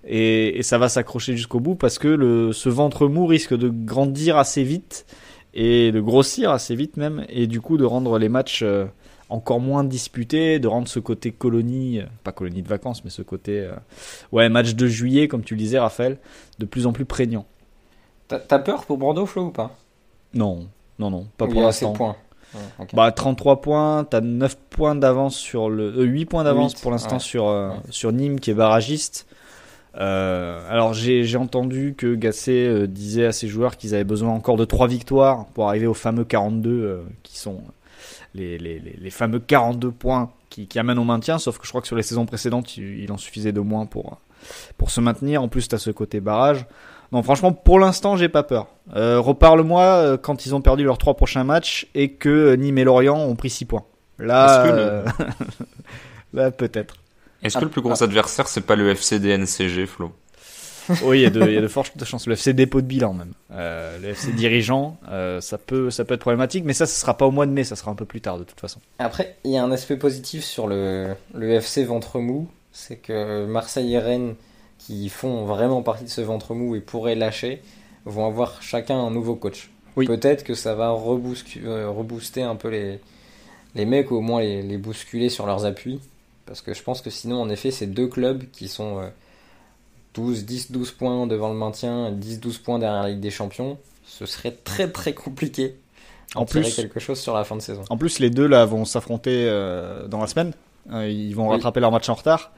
Et ça va s'accrocher jusqu'au bout parce que ce ventre mou risque de grandir assez vite et de grossir assez vite même, et du coup de rendre les matchs encore moins disputés, de rendre ce côté colonie, pas colonie de vacances, mais ce côté match de juillet comme tu le disais Raphaël, de plus en plus prégnant. T'as peur pour Bordeaux, Flo, ou pas? Non, pas Ou pour il y a assez de l'instant. points. Ouais, ok. Bah 33 points, t'as 9 points d'avance sur 8 points d'avance 8, pour l'instant ouais. sur Nîmes qui est barragiste. Alors j'ai entendu que Gasset disait à ses joueurs qu'ils avaient besoin encore de 3 victoires pour arriver aux fameux 42 qui sont les fameux 42 points qui amènent au maintien, sauf que je crois que sur les saisons précédentes il en suffisait de moins pour se maintenir. En plus t'as ce côté barrage. Non, franchement, pour l'instant, j'ai pas peur. Reparle-moi quand ils ont perdu leurs 3 prochains matchs et que Nîmes et Lorient ont pris 6 points. Là, là peut-être. Est-ce que le plus gros adversaire, c'est pas le FCDNCG, Flo? Oui, il y a de fortes chances. Le FC dépôt de bilan même. Le FC dirigeant, ça peut être problématique, mais ça sera pas au mois de mai, ça sera un peu plus tard de toute façon. Après, il y a un aspect positif sur le FC ventre mou, c'est que Marseille et Rennes, qui font vraiment partie de ce ventre mou et pourraient lâcher, vont avoir chacun un nouveau coach. Oui. Peut-être que ça va rebooster un peu les mecs, ou au moins les bousculer sur leurs appuis. Parce que je pense que sinon, en effet, ces deux clubs qui sont 10-12 points devant le maintien, 10-12 points derrière la Ligue des Champions, ce serait très très compliqué En de tirer plus, quelque chose sur la fin de saison. En plus, les deux là vont s'affronter dans la semaine. Ils vont rattraper leur match en retard.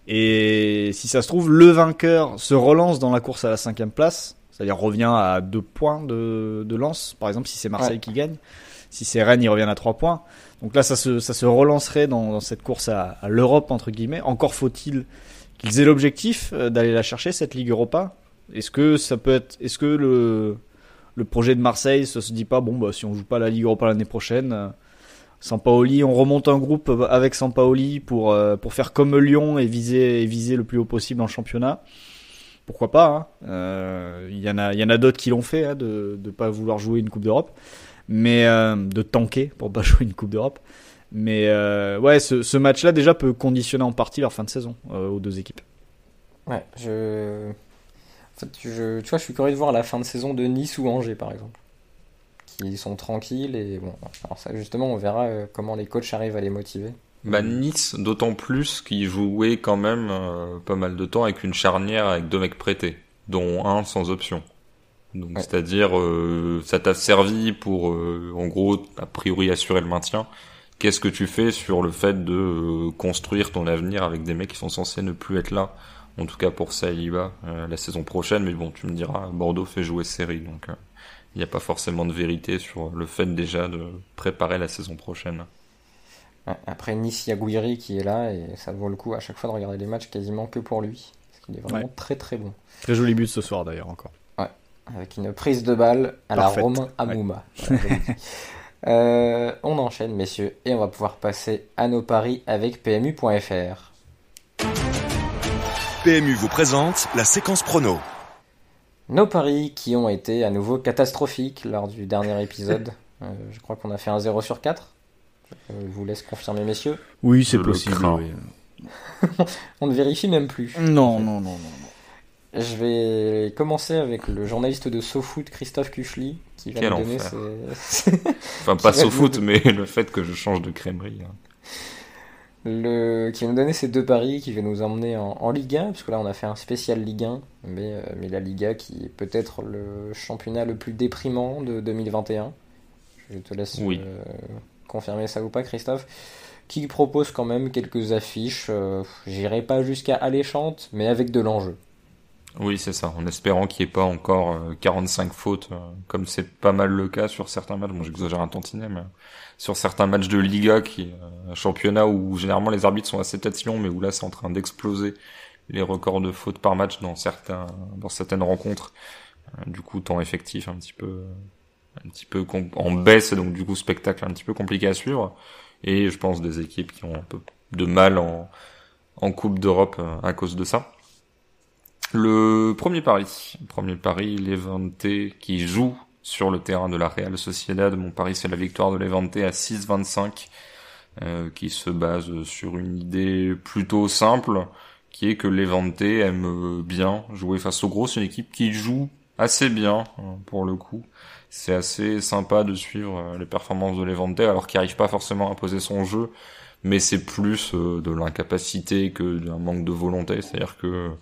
Et si ça se trouve, le vainqueur se relance dans la course à la 5e place. C'est-à-dire revient à 2 points de lance. Par exemple, si c'est Marseille qui gagne. Si c'est Rennes, ils reviennent à 3 points. Donc là, ça se relancerait dans cette course à l'Europe, entre guillemets. Encore faut-il qu'ils aient l'objectif d'aller la chercher, cette Ligue Europa. Est-ce que le projet de Marseille, ça se dit pas, si on joue pas la Ligue Europa l'année prochaine, Sampaoli, on remonte un groupe avec Sampaoli pour faire comme Lyon et viser le plus haut possible dans le championnat. Pourquoi pas, hein. Il y en a d'autres qui l'ont fait, hein, de pas vouloir jouer une Coupe d'Europe, mais de tanker pour pas jouer une Coupe d'Europe. Mais ce match-là déjà peut conditionner en partie leur fin de saison aux deux équipes. Ouais, en fait, tu vois, je suis curieux de voir la fin de saison de Nice ou Angers, par exemple, qui sont tranquilles. Et bon, alors ça, justement, on verra comment les coachs arrivent à les motiver. Nice, d'autant plus qu'ils jouaient quand même pas mal de temps avec une charnière avec 2 mecs prêtés, dont un sans option. Donc c'est-à-dire, ça t'a servi pour, en gros, a priori assurer le maintien. Qu'est-ce que tu fais sur le fait de construire ton avenir avec des mecs qui sont censés ne plus être là, en tout cas pour Saliba la saison prochaine? Mais bon, tu me diras, Bordeaux fait jouer série, donc il n'y a pas forcément de vérité sur le fait déjà de préparer la saison prochaine. Ouais, après Nice, il y a Gouiri qui est là et ça vaut le coup à chaque fois de regarder les matchs quasiment que pour lui, parce qu'il est vraiment très très bon. Très joli but ce soir d'ailleurs encore. Ouais, avec une prise de balle à la Romain Amouma. On enchaîne, messieurs, et on va pouvoir passer à nos paris avec PMU.fr. PMU vous présente la séquence prono. Nos paris qui ont été à nouveau catastrophiques lors du dernier épisode. Je crois qu'on a fait un 0 sur 4. Je vous laisse confirmer, messieurs. Oui, c'est possible. Oui. On ne vérifie même plus. Non. Je vais commencer avec le journaliste de SoFoot, Christophe Kuchli, qui va Quel nous donner enfer. Enfin, pas SoFoot, mais le fait que je change de crèmerie. qui va nous donner ses 2 paris, qui va nous emmener en Ligue 1, parce que là on a fait un spécial Ligue 1, mais la Ligue 1 qui est peut-être le championnat le plus déprimant de 2021. Je te laisse confirmer ça ou pas, Christophe, qui propose quand même quelques affiches, j'irai pas jusqu'à alléchantes, mais avec de l'enjeu. Oui, c'est ça, en espérant qu'il n'y ait pas encore 45 fautes, comme c'est pas mal le cas sur certains matchs. Bon, j'exagère un tantinet, mais sur certains matchs de Liga, qui est un championnat où généralement les arbitres sont assez tatillons, mais où là c'est en train d'exploser les records de fautes par match dans certaines rencontres. Du coup, temps effectif un petit peu en baisse, et donc du coup spectacle un petit peu compliqué à suivre. Et je pense des équipes qui ont un peu de mal en Coupe d'Europe à cause de ça. Le premier pari, Levante qui joue sur le terrain de la Real Sociedad. Mon pari, c'est la victoire de Levante à 6,25, qui se base sur une idée plutôt simple, qui est que Levante aime bien jouer face aux gros. C'est une équipe qui joue assez bien, pour le coup. C'est assez sympa de suivre les performances de Levante, alors qu'il n'arrive pas forcément à imposer son jeu, mais c'est plus de l'incapacité que d'un manque de volonté. C'est-à-dire que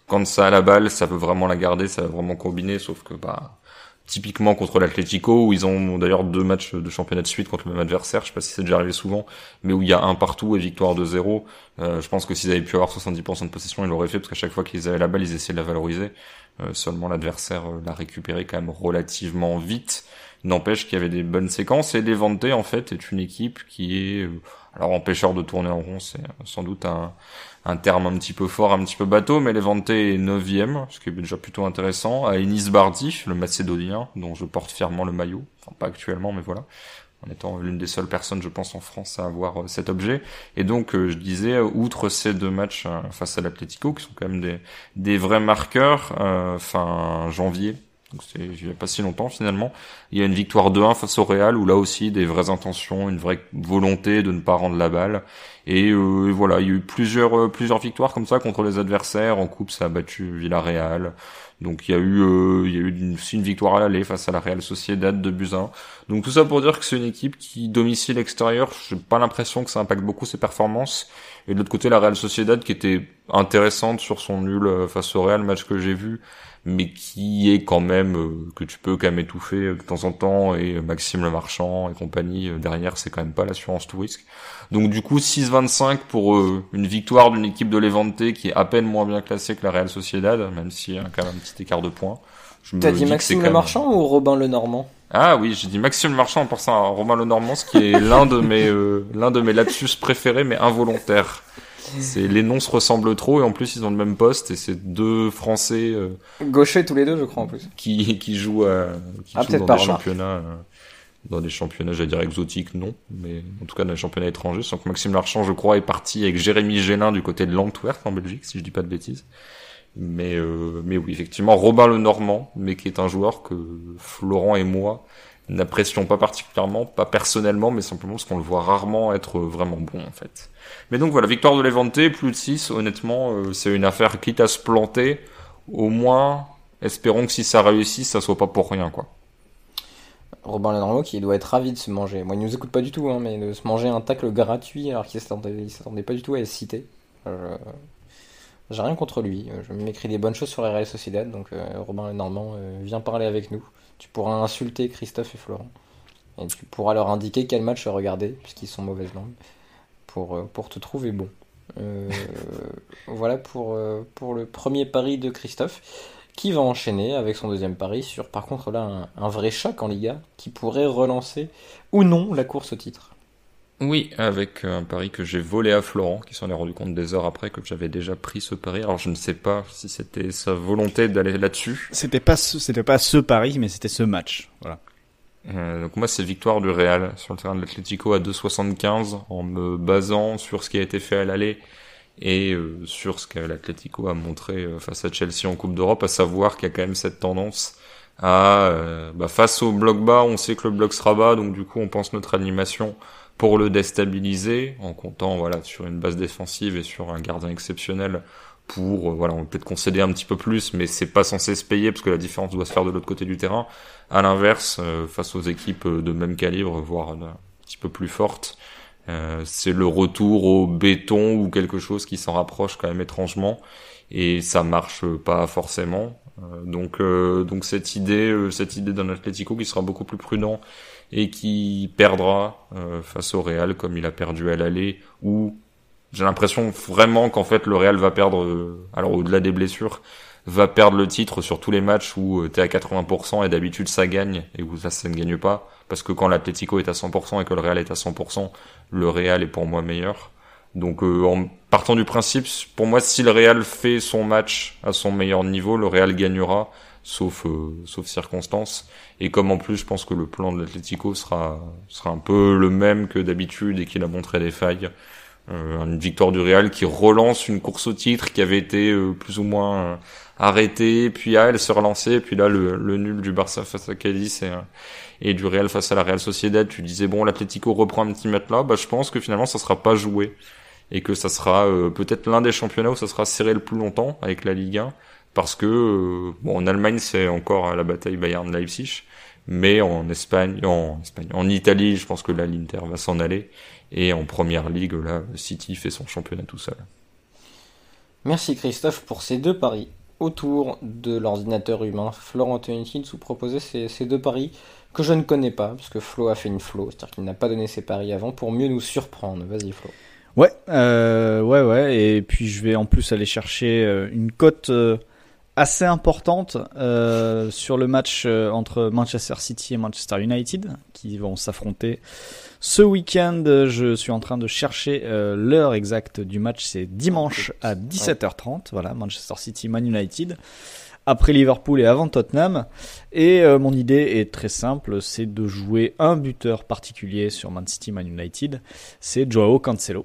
quand ça a la balle, ça veut vraiment la garder, ça veut vraiment combiner, sauf que typiquement contre l'Atlético, où ils ont d'ailleurs 2 matchs de championnat de suite contre le même adversaire, je sais pas si c'est déjà arrivé souvent, mais où il y a un partout et victoire de 0. Je pense que s'ils avaient pu avoir 70% de possession, ils l'auraient fait, parce qu'à chaque fois qu'ils avaient la balle, ils essayaient de la valoriser. Seulement l'adversaire l'a récupéré quand même relativement vite. N'empêche qu'il y avait des bonnes séquences, et Levante en fait est une équipe qui est alors empêcheur de tourner en rond, c'est sans doute un terme un petit peu fort, un petit peu bateau, mais Levante est 9e, ce qui est déjà plutôt intéressant, à Enis Bardi, le Macédonien, dont je porte fièrement le maillot, enfin pas actuellement, mais voilà, en étant l'une des seules personnes, je pense, en France à avoir cet objet. Et donc, je disais, outre ces 2 matchs face à l'Atlético, qui sont quand même des vrais marqueurs, fin janvier, donc il y a pas si longtemps finalement, il y a une victoire 2-1 face au Real, où là aussi des vraies intentions, une vraie volonté de ne pas rendre la balle. Et voilà, il y a eu plusieurs victoires comme ça contre les adversaires. En coupe, ça a battu Villarreal. Donc il y a eu aussi une victoire à l'aller face à la Real Sociedad 2-1. Donc tout ça pour dire que c'est une équipe qui, domicile extérieur, j'ai pas l'impression que ça impacte beaucoup ses performances. Et de l'autre côté, la Real Sociedad qui était intéressante sur son nul face au Real, match que j'ai vu, mais qui est quand même que tu peux quand même étouffer de temps en temps, et Maxime Le Marchand et compagnie derrière, c'est quand même pas l'assurance tout risque. Donc du coup 6-25 pour une victoire d'une équipe de Levante qui est à peine moins bien classée que la Real Sociedad, même s'il y a quand même un petit écart de points. T'as dit Maxime Le Marchand ou Robin Le Normand? Ah oui, j'ai dit Maxime Le Marchand en pensant à Romain Le Normand, ce qui est l'un de mes lapsus préférés mais involontaires. C'est les noms se ressemblent trop, et en plus ils ont le même poste, et c'est 2 Français gauchers tous les 2, je crois, en plus, qui jouent dans des championnats, j'allais dire exotiques, non, mais en tout cas dans les championnats étrangers. Sans que Maxime Marchand, je crois, est parti avec Jérémy Gélin du côté de l'Antwerp en Belgique, si je dis pas de bêtises. Mais oui, effectivement, Robin Le Normand, mais qui est un joueur que Florent et moi n'apprécions pas particulièrement, pas personnellement, mais simplement parce qu'on le voit rarement être vraiment bon, en fait. Mais donc voilà, victoire de Levante, plus de 6, honnêtement, c'est une affaire quitte à se planter, au moins, espérons que si ça réussit, ça soit pas pour rien, quoi. Robin Le Normand qui doit être ravi de se manger, moi il nous écoute pas du tout, hein, mais de se manger un tacle gratuit alors qu'il s'attendait pas du tout à être cité. J'ai rien contre lui, je m'écris des bonnes choses sur la Real Sociedad, donc Robin Le Normand, viens parler avec nous. Tu pourras insulter Christophe et Florent, et tu pourras leur indiquer quel match regarder, puisqu'ils sont mauvaises langues, pour te trouver bon. Voilà pour le premier pari de Christophe, qui va enchaîner avec son deuxième pari sur, par contre là, un vrai choc en Liga, qui pourrait relancer ou non la course au titre. Oui, avec un pari que j'ai volé à Florent, qui s'en est rendu compte des heures après que j'avais déjà pris ce pari. Alors je ne sais pas si c'était sa volonté d'aller là-dessus. C'était pas ce pari, mais c'était ce match. Voilà. Donc moi c'est victoire du Real sur le terrain de l'Atlético à 2,75, en me basant sur ce qui a été fait à l'aller et sur ce que l'Atlético a montré face à Chelsea en Coupe d'Europe, à savoir qu'il y a quand même cette tendance à face au bloc bas, on sait que le bloc sera bas, donc du coup on pense notre animation pour le déstabiliser, en comptant sur une base défensive et sur un gardien exceptionnel pour on va peut-être concéder un petit peu plus, mais c'est pas censé se payer parce que la différence doit se faire de l'autre côté du terrain. À l'inverse, face aux équipes de même calibre, voire un petit peu plus fortes, c'est le retour au béton ou quelque chose qui s'en rapproche quand même étrangement, et ça marche pas forcément. Donc cette idée d'un Atlético qui sera beaucoup plus prudent et qui perdra face au Real comme il a perdu à l'aller, où j'ai l'impression vraiment qu'en fait le Real va perdre, alors au-delà des blessures, va perdre le titre sur tous les matchs où t'es à 80% et d'habitude ça gagne, et où ça ne gagne pas, parce que quand l'Atlético est à 100% et que le Real est à 100%, le Real est pour moi meilleur. Donc en partant du principe, pour moi, si le Real fait son match à son meilleur niveau, le Real gagnera, sauf circonstances. Et comme en plus, je pense que le plan de l'Atlético sera un peu le même que d'habitude et qu'il a montré des failles. Une victoire du Real qui relance une course au titre qui avait été plus ou moins arrêtée, puis elle se relançait, puis là le nul du Barça face à Cadiz et du Real face à la Real Sociedad, tu disais bon, l'Atlético reprend un petit matelas, je pense que finalement ça sera pas joué, et que ça sera peut-être l'un des championnats où ça sera serré le plus longtemps avec la Ligue 1, parce que en Allemagne c'est encore la bataille Bayern-Leipzig, mais en Italie, je pense que là l'Inter va s'en aller, et en première ligue, là City fait son championnat tout seul. Merci Christophe pour ces deux paris autour de l'ordinateur humain. Florent Antonetti nous proposait ces deux paris que je ne connais pas, parce que Flo a fait une Flo, c'est-à-dire qu'il n'a pas donné ses paris avant pour mieux nous surprendre. Vas-y Flo. Ouais, et puis je vais en plus aller chercher une cote assez importante sur le match entre Manchester City et Manchester United, qui vont s'affronter ce week-end. Je suis en train de chercher l'heure exacte du match, c'est dimanche à 17h30, voilà, Manchester City Man United. après Liverpool et avant Tottenham. Et mon idée est très simple, c'est de jouer un buteur particulier sur Man City, Man United. C'est Joao Cancelo,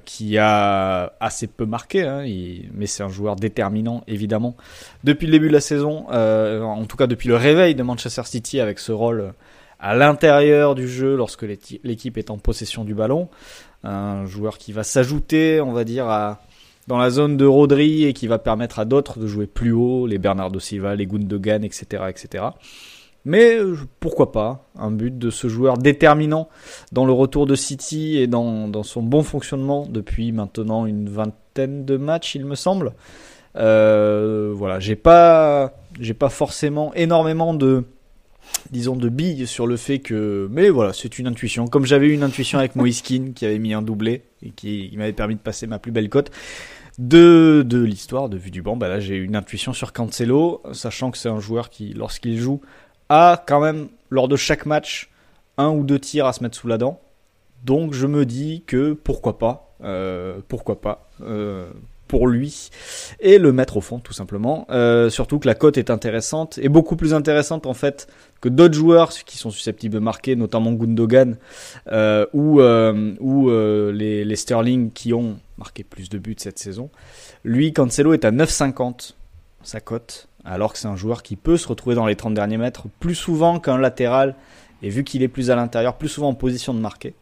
qui a assez peu marqué, hein, mais c'est un joueur déterminant évidemment depuis le début de la saison, en tout cas depuis le réveil de Manchester City avec ce rôle à l'intérieur du jeu lorsque l'équipe est en possession du ballon. Un joueur qui va s'ajouter, on va dire, dans la zone de Rodri et qui va permettre à d'autres de jouer plus haut, les Bernardo Silva, les Gundogan, etc., etc. Mais pourquoi pas un but de ce joueur déterminant dans le retour de City et dans son bon fonctionnement depuis maintenant une vingtaine de matchs, il me semble. Voilà, j'ai pas forcément énormément de billes sur le fait que, mais voilà, c'est une intuition. Comme j'avais eu une intuition avec Moïse Kean qui avait mis un doublé et qui m'avait permis de passer ma plus belle cote de l'histoire de vue du banc. Bah là, j'ai une intuition sur Cancelo, sachant que c'est un joueur qui, lorsqu'il joue, a quand même, lors de chaque match, 1 ou 2 tirs à se mettre sous la dent. Donc je me dis que pourquoi pas pour lui et le mettre au fond tout simplement. Surtout que la cote est intéressante et beaucoup plus intéressante en fait que d'autres joueurs qui sont susceptibles de marquer, notamment Gundogan ou les Sterling qui ont marqué plus de buts cette saison. Lui, Cancelo est à 9,50 sa cote, alors que c'est un joueur qui peut se retrouver dans les 30 derniers mètres plus souvent qu'un latéral, et vu qu'il est plus à l'intérieur, plus souvent en position de marquer.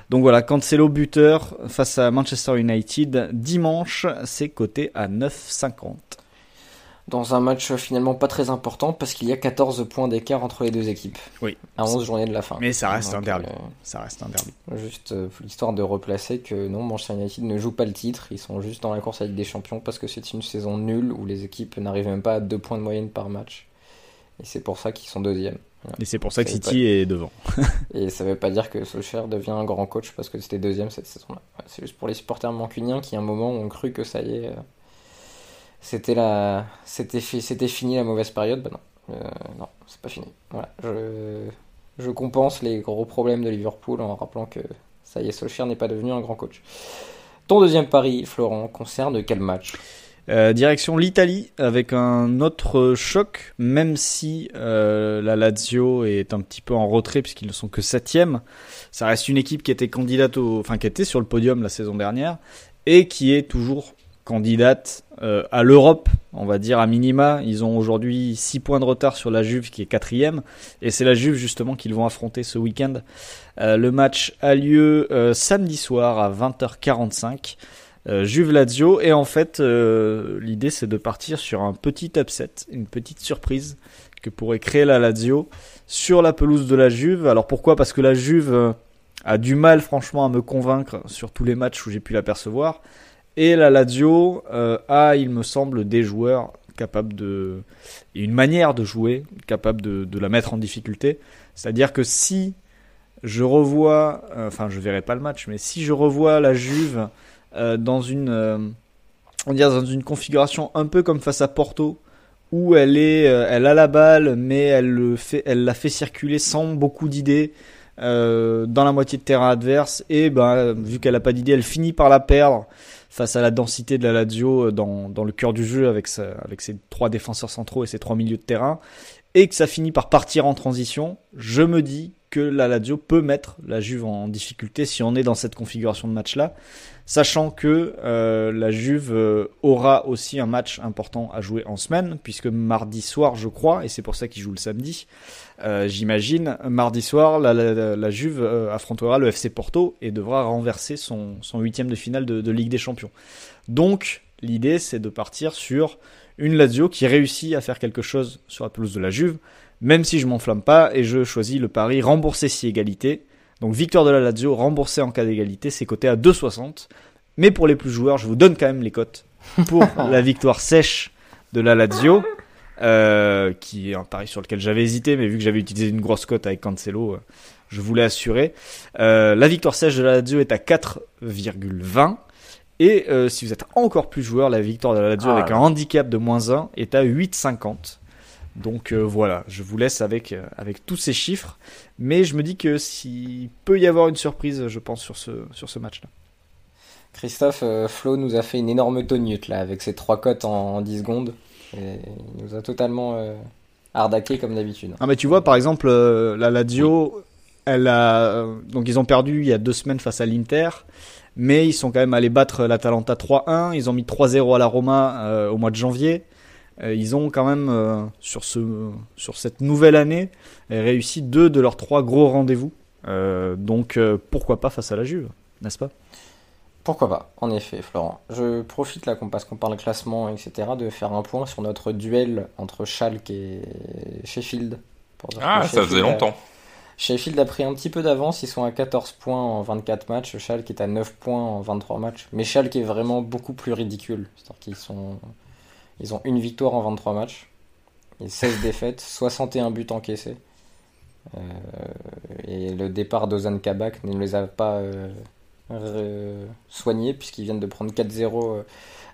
Donc voilà, Cancelo buteur face à Manchester United dimanche, c'est coté à 9,50. Dans un match finalement pas très important parce qu'il y a 14 points d'écart entre les deux équipes. Oui. À 11 journées de la fin. Mais ça reste un derby. Juste l'histoire de replacer que non, Manchester United ne joue pas le titre, ils sont juste dans la course avec des champions parce que c'est une saison nulle où les équipes n'arrivent même pas à 2 points de moyenne par match. Et c'est pour ça qu'ils sont deuxièmes. Voilà. Et c'est pour ça que City est devant. Et ça veut pas dire que Solskjaer devient un grand coach parce que c'était deuxième cette saison-là. Ouais, c'est juste pour les supporters mancuniens qui à un moment ont cru que ça y est, c'était fini la mauvaise période. Bah non, non, c'est pas fini. Voilà, je compense les gros problèmes de Liverpool en rappelant que ça y est, Solskjaer n'est pas devenu un grand coach. Ton deuxième pari, Florent, concerne quel match ? Direction l'Italie avec un autre choc, même si la Lazio est un petit peu en retrait puisqu'ils ne sont que 7e. Ça reste une équipe qui était qui était sur le podium la saison dernière et qui est toujours candidate à l'Europe, on va dire à minima. Ils ont aujourd'hui 6 points de retard sur la Juve qui est 4e et c'est la Juve justement qu'ils vont affronter ce week-end. Le match a lieu samedi soir à 20h45. Juve-Lazio, et en fait l'idée c'est de partir sur un petit upset, une petite surprise que pourrait créer la Lazio sur la pelouse de la Juve. Alors pourquoi ? Parce que la Juve a du mal franchement à me convaincre sur tous les matchs où j'ai pu l'apercevoir, et la Lazio a, il me semble, des joueurs capables et une manière de jouer capable de la mettre en difficulté. C'est-à-dire que si je revois, je verrai pas le match, mais si je revois la Juve dans une configuration un peu comme face à Porto, où elle a la balle, mais elle la fait circuler sans beaucoup d'idées dans la moitié de terrain adverse, et vu qu'elle a pas d'idée, elle finit par la perdre face à la densité de la Lazio dans le cœur du jeu avec ses 3 défenseurs centraux et ses 3 milieux de terrain, et que ça finit par partir en transition. Je me dis que la Lazio peut mettre la Juve en difficulté si on est dans cette configuration de match-là, sachant que la Juve aura aussi un match important à jouer en semaine, puisque mardi soir, je crois, et c'est pour ça qu'ils jouent le samedi, j'imagine, mardi soir, la Juve affrontera le FC Porto et devra renverser son 8e de finale de Ligue des Champions. Donc, l'idée, c'est de partir sur une Lazio qui réussit à faire quelque chose sur la pelouse de la Juve, même si je m'enflamme pas, et je choisis le pari remboursé si égalité. Donc victoire de la Lazio, remboursé en cas d'égalité, c'est coté à 2,60. Mais pour les plus joueurs, je vous donne quand même les cotes pour la victoire sèche de la Lazio, qui est un pari sur lequel j'avais hésité, mais vu que j'avais utilisé une grosse cote avec Cancelo, je voulais assurer. La victoire sèche de la Lazio est à 4,20. Et si vous êtes encore plus joueur, la victoire de la Lazio avec un handicap de -1 est à 8,50. Donc voilà, je vous laisse avec tous ces chiffres, mais je me dis que s'il peut y avoir une surprise, je pense, sur ce match-là. Christophe, Flo nous a fait une énorme tonute là, avec ses 3 cotes en 10 secondes. Il nous a totalement ardaqué comme d'habitude. Ah mais tu vois par exemple la Lazio, donc ils ont perdu il y a 2 semaines face à l'Inter, mais ils sont quand même allés battre l'Atalanta 3-1. Ils ont mis 3-0 à la Roma au mois de janvier. Ils ont quand même sur cette nouvelle année réussi 2 de leurs 3 gros rendez-vous. Donc pourquoi pas face à la Juve, n'est-ce pas? Pourquoi pas, en effet, Florent. Je profite là, parce qu'on parle classement, etc., de faire un point sur notre duel entre Schalke et Sheffield. Pour dire que Ça faisait longtemps. Sheffield a pris un petit peu d'avance, ils sont à 14 points en 24 matchs, Schalke est à 9 points en 23 matchs. Mais Schalke est vraiment beaucoup plus ridicule. C'est-à-dire ils ont une victoire en 23 matchs, et 16 défaites, 61 buts encaissés. Et le départ d'Ozan Kabak ne les a pas soignés, puisqu'ils viennent de prendre 4-0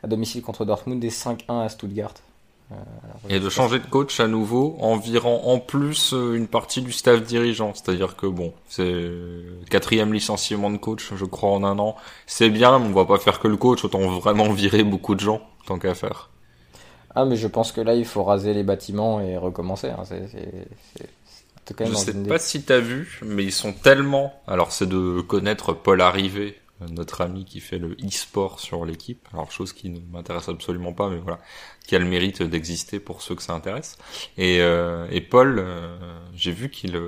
à domicile contre Dortmund et 5-1 à Stuttgart. Et de changer de coach à nouveau en virant en plus une partie du staff dirigeant. C'est-à-dire que bon, c'est 4e licenciement de coach, je crois, en un an. C'est bien, mais on va pas faire que le coach, autant vraiment virer beaucoup de gens, tant qu'à faire. Ah, mais je pense que là, il faut raser les bâtiments et recommencer. Hein. C'est quand même je sais pas si t'as vu, mais ils sont tellement... Alors, c'est de connaître Paul Arrivé, notre ami qui fait le e-sport sur l'équipe. Alors, chose qui ne m'intéresse absolument pas, mais voilà, qui a le mérite d'exister pour ceux que ça intéresse. Et Paul, j'ai vu qu'il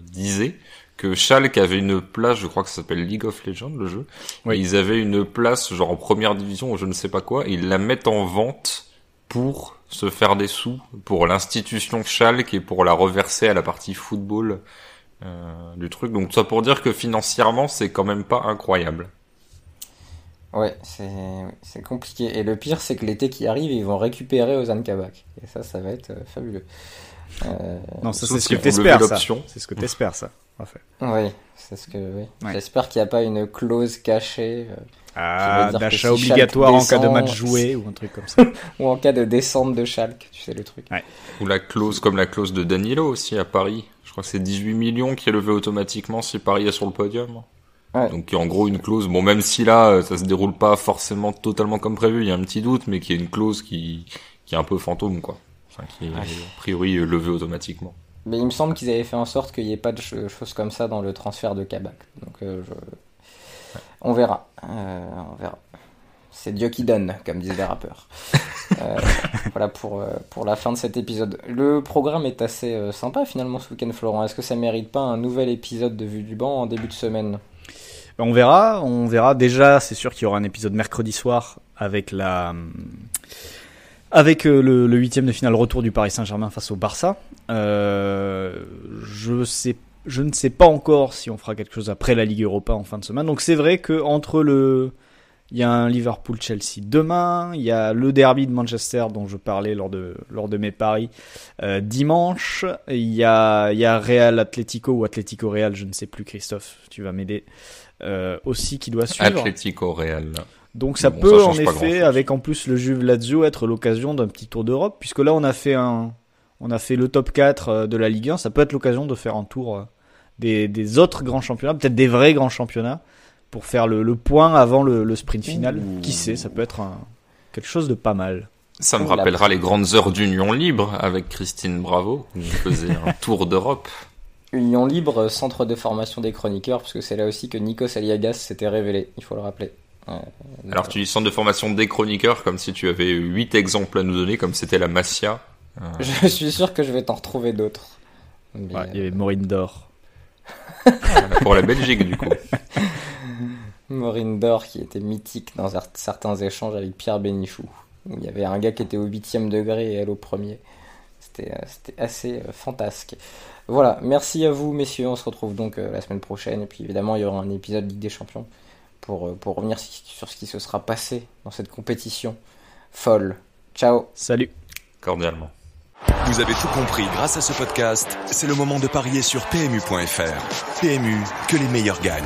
disait que Schalke avait une place, je crois que ça s'appelle League of Legends, le jeu. Oui. Et ils avaient une place, genre en première division, ou je ne sais pas quoi, et ils la mettent en vente pour se faire des sous pour l'institution Schalke et pour la reverser à la partie football du truc. Donc ça pour dire que financièrement, c'est quand même pas incroyable. Ouais, c'est compliqué. Et le pire, c'est que l'été qui arrive, ils vont récupérer Ozan Kabak. Et ça va être fabuleux. Non, ça c'est ce que t'espères, ça. C'est ce que t'espères, ça. En fait. Oui, c'est ce que. Oui. Ouais. J'espère qu'il n'y a pas une clause cachée. D'achat obligatoire en cas de match joué ou un truc comme ça. Ou en cas de descente de Schalke, tu sais le truc. Ouais. Ou la clause, comme la clause de Danilo aussi à Paris. Je crois que c'est 18 millions qui est levé automatiquement si Paris est sur le podium. Ouais. Donc en gros une clause, bon même si là ça se déroule pas forcément totalement comme prévu, il y a un petit doute, mais qui est une clause qui est un peu fantôme quoi. Enfin, qui est a priori levée automatiquement. Mais il me semble qu'ils avaient fait en sorte qu'il n'y ait pas de choses comme ça dans le transfert de Kabak. Donc on verra. On verra. C'est Dieu qui donne, comme disent les rappeurs. Voilà pour la fin de cet épisode. Le programme est assez sympa finalement ce week-end, Florent. Est-ce que ça mérite pas un nouvel épisode de Vue du banc en début de semaine? On verra. Déjà, c'est sûr qu'il y aura un épisode mercredi soir avec le 8e de finale retour du Paris Saint-Germain face au Barça. Je ne sais pas encore si on fera quelque chose après la Ligue Europa en fin de semaine. Donc c'est vrai que il y a un Liverpool-Chelsea demain, il y a le derby de Manchester dont je parlais lors de mes paris dimanche, il y a Real Atlético ou Atlético Real, je ne sais plus, Christophe, tu vas m'aider, aussi qui doit suivre. Atlético Real. Donc ça peut en effet, avec en plus le Juve Lazio, être l'occasion d'un petit tour d'Europe, puisque là on a fait le top 4 de la Ligue 1, ça peut être l'occasion de faire un tour des autres grands championnats, peut-être des vrais grands championnats, pour faire le point avant le sprint final. Qui sait, ça peut être quelque chose de pas mal. Ça me rappellera les grandes heures d'Union Libre avec Christine Bravo, où on faisait un tour d'Europe. Union Libre, centre de formation des chroniqueurs, parce que c'est là aussi que Nikos Aliagas s'était révélé, il faut le rappeler. Alors tu dis centre de formation des chroniqueurs comme si tu avais 8 exemples à nous donner, comme c'était la Masia. Je suis sûr que je vais t'en retrouver d'autres. Mais il y avait Maureen Dor. Pour la Belgique du coup. Maureen Dor qui était mythique dans certains échanges avec Pierre Bénichou. Il y avait un gars qui était au 8e degré et elle au premier. C'était assez fantasque. Voilà, merci à vous messieurs, on se retrouve donc la semaine prochaine. Et puis évidemment il y aura un épisode Ligue des Champions pour revenir sur ce qui se sera passé dans cette compétition folle. Ciao. Salut. Cordialement. Vous avez tout compris grâce à ce podcast. C'est le moment de parier sur PMU.fr. PMU, que les meilleurs gagnent.